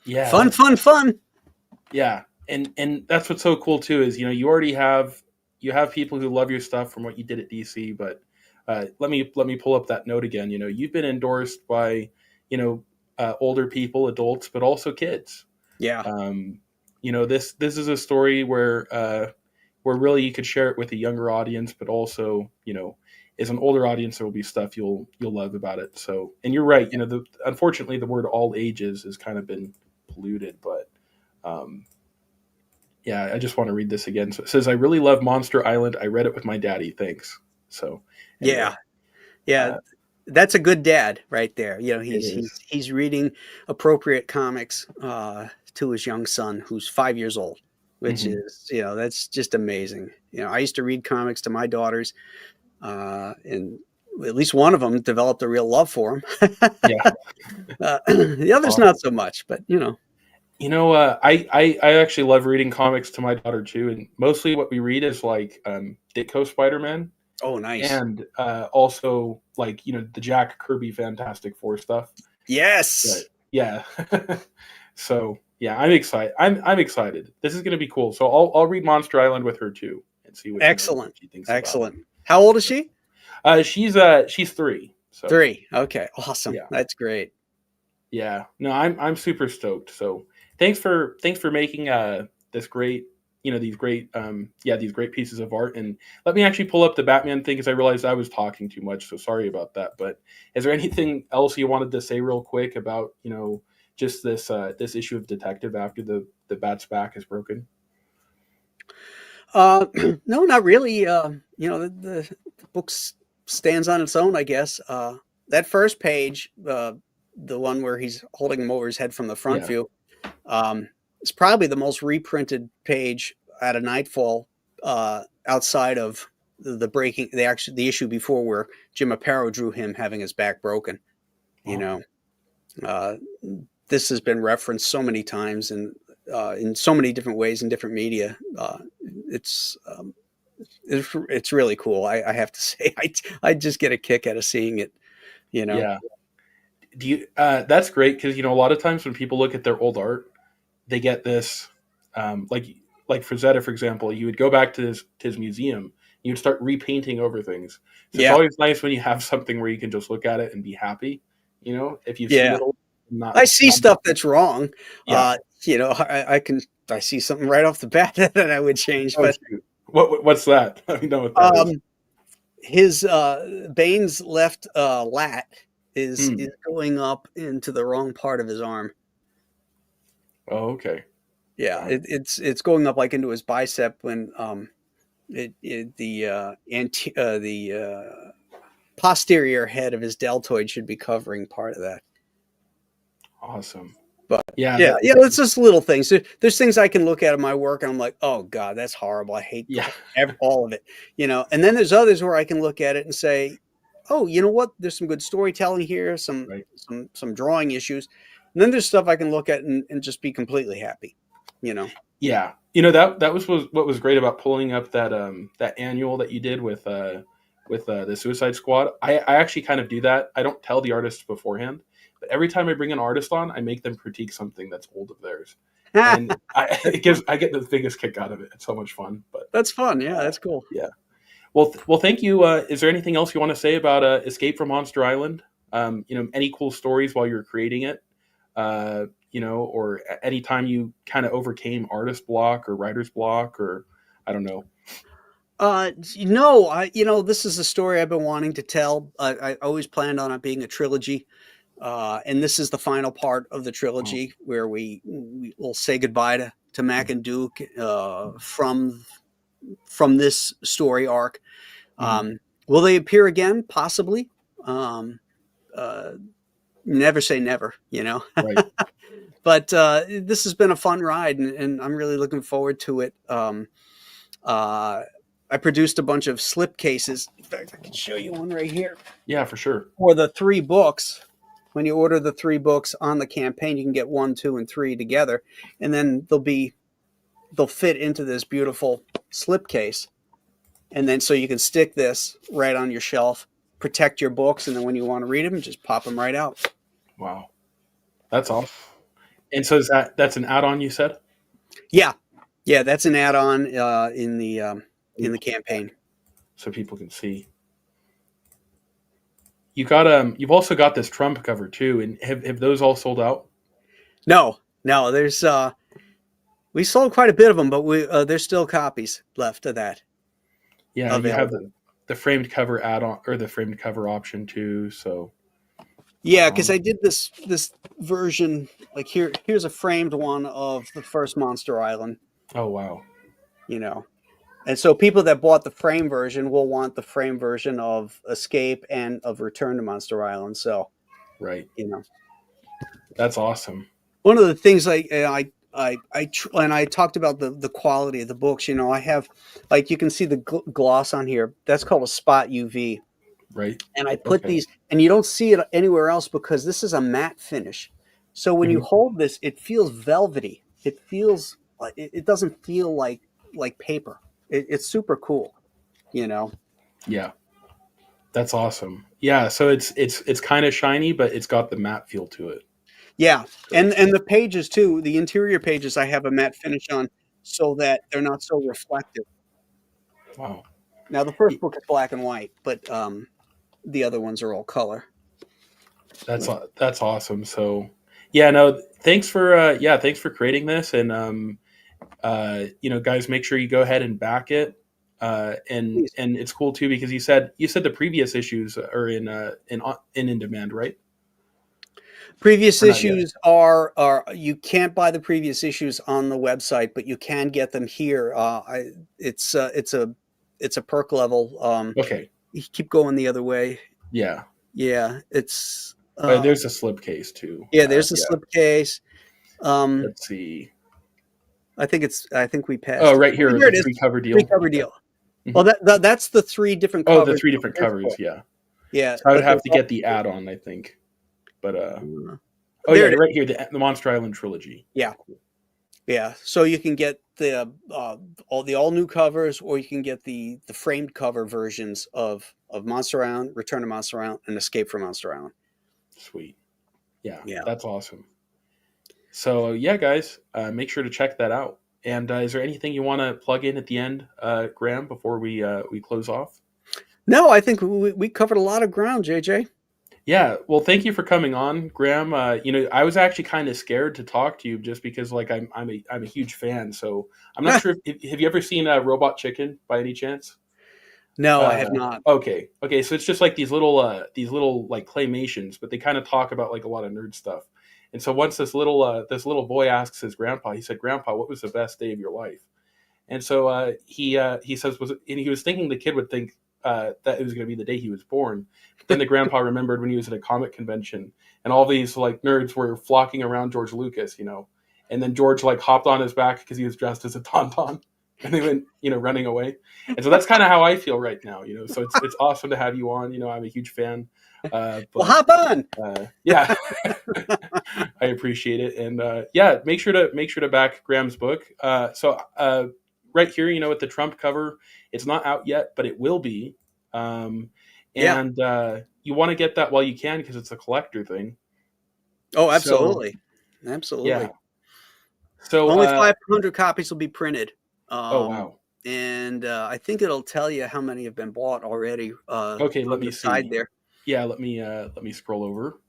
Speaker 5: Yeah.
Speaker 6: Fun.
Speaker 5: Yeah. And that's what's so cool too is, you already have people who love your stuff from what you did at DC, but let me pull up that note again. You've been endorsed by, older people, adults, but also kids.
Speaker 6: Yeah.
Speaker 5: This is a story where really you could share it with a younger audience, but also, as an older audience, there will be stuff you'll love about it. So, and you're right. Unfortunately, the word all ages has kind of been polluted, but yeah, I just want to read this again. So it says, "I really love Monster Island. I read it with my daddy. Thanks." So, anyway,
Speaker 6: yeah. That's a good dad right there. He's reading appropriate comics to his young son, who's 5 years old, which is, that's just amazing. I used to read comics to my daughters, and at least one of them developed a real love for him.
Speaker 5: yeah.
Speaker 6: The others not so much, but
Speaker 5: I actually love reading comics to my daughter too, and mostly what we read is like Ditko Spider-Man.
Speaker 6: Oh, nice.
Speaker 5: And also like the Jack Kirby Fantastic Four stuff.
Speaker 6: Yes.
Speaker 5: But, yeah. So yeah, I'm excited. I'm excited. This is going to be cool. So I'll read Monster Island with her too and see what
Speaker 6: Excellent.
Speaker 5: she thinks.
Speaker 6: Excellent. How old is she?
Speaker 5: She's 3. So
Speaker 6: 3. Okay. Awesome.
Speaker 5: Yeah.
Speaker 6: That's great.
Speaker 5: Yeah. No, I'm super stoked. So thanks for making this great these great pieces of art. And let me actually pull up the Batman thing because I realized I was talking too much, so sorry about that. But is there anything else you wanted to say real quick about just this issue of Detective after the Bat's back is broken?
Speaker 6: No, not really. The book stands on its own, I guess. That first page, the one where he's holding him over his head from the front view, it's probably the most reprinted page out of Nightfall, outside of the issue before where Jim Aparo drew him having his back broken. This has been referenced so many times and in so many different ways in different media. It's really cool. I have to say, I just get a kick out of seeing it.
Speaker 5: Yeah. Do you? That's great because a lot of times when people look at their old art, they get this, like Frazetta, for example, you would go back to his museum, you'd start repainting over things. So it's always nice when you have something where you can just look at it and be happy. If you've seen it,
Speaker 6: I see stuff that's wrong.
Speaker 5: Yeah.
Speaker 6: I see something right off the bat that I would change. But
Speaker 5: what's that? Let me know what that is.
Speaker 6: His Bane's left lat is going up into the wrong part of his arm.
Speaker 5: Oh, okay.
Speaker 6: Yeah, it's going up like into his bicep when the posterior head of his deltoid should be covering part of that.
Speaker 5: Awesome.
Speaker 6: But it's just little things. There's things I can look at in my work and I'm like, oh God, that's horrible. I hate all of it. And then there's others where I can look at it and say, oh, you know what? There's some good storytelling here, some drawing issues. And then there's stuff I can look at and just be completely happy. you know.
Speaker 5: Yeah, that was what was great about pulling up that annual that you did with the Suicide Squad. I actually kind of do that. I don't tell the artists beforehand, but every time I bring an artist on, I make them critique something that's old of theirs, and I get the biggest kick out of it. It's so much fun. But
Speaker 6: That's fun. Yeah, that's cool.
Speaker 5: yeah, well, thank you. Is there anything else you want to say about Escape from Monster Island? Any cool stories while you were creating it? Or any time you kind of overcame artist block or writer's block, or I don't know.
Speaker 6: No, this is a story I've been wanting to tell. I always planned on it being a trilogy. And this is the final part of the trilogy where we will say goodbye to Mac and Duke from this story arc. Will they appear again? Possibly. Never say never,
Speaker 5: Right.
Speaker 6: But this has been a fun ride, and I'm really looking forward to it. I produced a bunch of slip cases. In fact, I can show you one right here.
Speaker 5: Yeah, for sure.
Speaker 6: For the 3 books. When you order the 3 books on the campaign, you can get 1, 2, and 3 together, and then they'll fit into this beautiful slip case. And then so you can stick this right on your shelf, protect your books, and then when you want to read them, just pop them right out.
Speaker 5: Wow, that's awesome. And so that's an add-on, you said?
Speaker 6: Yeah, that's an add-on in the campaign,
Speaker 5: so people can see. You've also got this Trump cover too, and have those all sold out?
Speaker 6: No. There's we sold quite a bit of them, but there's still copies left of that.
Speaker 5: Yeah, you have the framed cover add-on or the framed cover option too. So
Speaker 6: yeah, because I did this version. Like here's a framed one of the first Monster Island.
Speaker 5: Oh wow.
Speaker 6: And so people that bought the frame version will want the frame version of Escape and of Return to Monster Island. So,
Speaker 5: right. That's awesome.
Speaker 6: One of the things I talked about the quality of the books. I have, like, you can see the gloss on here. That's called a spot UV.
Speaker 5: Right.
Speaker 6: And I put these, and you don't see it anywhere else because this is a matte finish. So when you hold this, it feels velvety. It feels like it doesn't feel like paper. It's super cool,
Speaker 5: Yeah, that's awesome. Yeah, so it's kind of shiny, but it's got the matte feel to it.
Speaker 6: Yeah, and the pages too. The interior pages I have a matte finish on, so that they're not so reflective.
Speaker 5: Wow.
Speaker 6: Now the first book is black and white, but the other ones are all color.
Speaker 5: That's awesome. So yeah, no, thanks for creating this, and guys, make sure you go ahead and back it. And it's cool too because you said the previous issues are in demand, right?
Speaker 6: Previous issues are you can't buy the previous issues on the website, but you can get them here. It's a perk level.
Speaker 5: Okay.
Speaker 6: You keep going the other way.
Speaker 5: Yeah.
Speaker 6: Yeah. It's
Speaker 5: there's a slipcase too.
Speaker 6: Yeah, there's a slipcase.
Speaker 5: Let's see.
Speaker 6: I think we passed.
Speaker 5: Oh, right here,
Speaker 6: the
Speaker 5: the 3-cover deal.
Speaker 6: 3-cover deal.
Speaker 5: Mm-hmm.
Speaker 6: Well, that's the 3 different covers.
Speaker 5: Oh, the 3 different covers, yeah.
Speaker 6: Yeah.
Speaker 5: So I would have to get the add-on, I think. But right here, the Monster Island trilogy.
Speaker 6: Yeah. Yeah. So you can get the all new covers, or you can get the framed cover versions of Monster Island, Return to Monster Island, and Escape from Monster Island.
Speaker 5: Sweet. Yeah.
Speaker 6: That's
Speaker 5: awesome. So yeah, guys, make sure to check that out. And is there anything you want to plug in at the end, Graham, before we close off?
Speaker 6: No, I think we covered a lot of ground, JJ.
Speaker 5: Yeah, well, thank you for coming on, Graham. I was actually kind of scared to talk to you just because, like, I'm a huge fan. So I'm not sure. Have you ever seen Robot Chicken by any chance?
Speaker 6: No, I have not.
Speaker 5: Okay. So it's just like these little like claymations, but they kind of talk about like a lot of nerd stuff. And so once this little boy asks his grandpa, he said, "Grandpa, what was the best day of your life?" And so he says, and he was thinking the kid would think that it was going to be the day he was born. But then the grandpa remembered when he was at a comic convention and all these like nerds were flocking around George Lucas, and then George like hopped on his back because he was dressed as a tauntaun. and they went, running away. And so that's kind of how I feel right now, So it's awesome to have you on. I'm a huge fan.
Speaker 6: Well, hop on.
Speaker 5: Yeah, I appreciate it, and make sure to back Graham's book. So right here, with the Trump cover, it's not out yet, but it will be. And you want to get that while you can because it's a collector thing.
Speaker 6: Oh, absolutely, absolutely.
Speaker 5: Yeah. So
Speaker 6: only 500 copies will be printed.
Speaker 5: Oh wow!
Speaker 6: And I think it'll tell you how many have been bought already.
Speaker 5: Okay, let me see.
Speaker 6: Side there.
Speaker 5: Yeah, let me scroll over.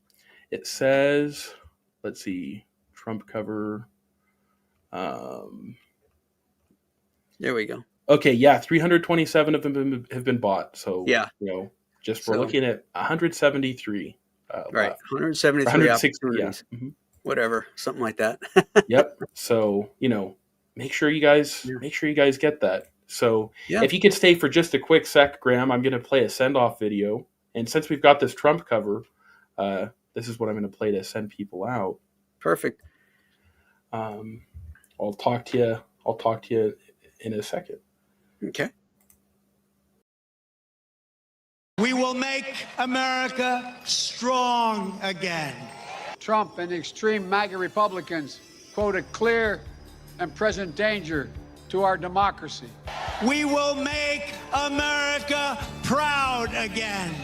Speaker 5: It says, let's see, Trump cover.
Speaker 6: There we go.
Speaker 5: Okay, yeah, 327 of them have been bought. So
Speaker 6: yeah,
Speaker 5: we're looking at 173.
Speaker 6: Right,
Speaker 5: left.
Speaker 6: 173
Speaker 5: Yeah.
Speaker 6: opportunities.
Speaker 5: Mm-hmm.
Speaker 6: Whatever, something like that.
Speaker 5: Yep. So make sure you guys get that. So if you could stay for just a quick sec, Graham, I'm going to play a send off video. And since we've got this Trump cover, this is what I'm going to play to send people out.
Speaker 6: Perfect.
Speaker 5: I'll talk to you in a second.
Speaker 6: Okay.
Speaker 8: We will make America strong again.
Speaker 9: Trump and the extreme MAGA Republicans quote a clear and present danger to our democracy.
Speaker 8: We will make America proud again.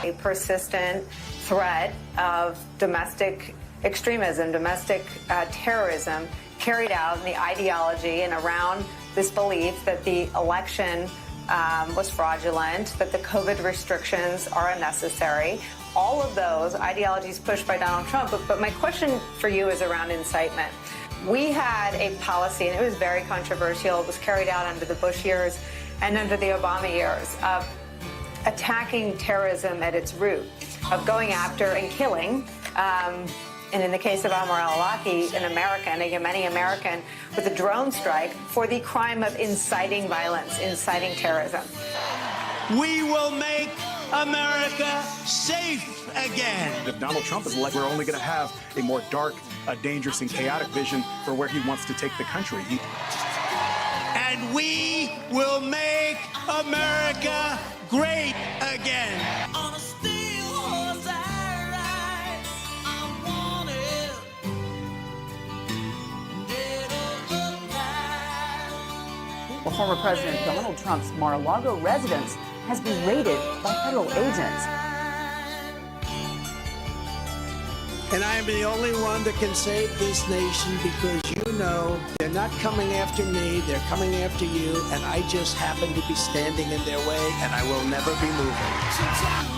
Speaker 10: A persistent threat of domestic extremism, domestic terrorism carried out in the ideology and around this belief that the election was fraudulent, that the COVID restrictions are unnecessary. All of those ideologies pushed by Donald Trump. But my question for you is around incitement. We had a policy, and it was very controversial. It was carried out under the Bush years and under the Obama years, of attacking terrorism at its root, of going after and killing, and in the case of Amr al-Awlaki, an American, a Yemeni American, with a drone strike for the crime of inciting violence, inciting terrorism.
Speaker 8: We will make America safe again.
Speaker 11: If Donald Trump is elected, we're only going to have a more dark, dangerous, and chaotic vision for where he wants to take the country.
Speaker 8: And we will make America great again. On a steel horse I ride, I'm wanted, dead or alive.
Speaker 12: Well, former President Donald Trump's Mar-a-Lago residence has been raided by federal agents.
Speaker 8: And I am the only one that can save this nation because they're not coming after me, they're coming after you, and I just happen to be standing in their way, and I will never be moving.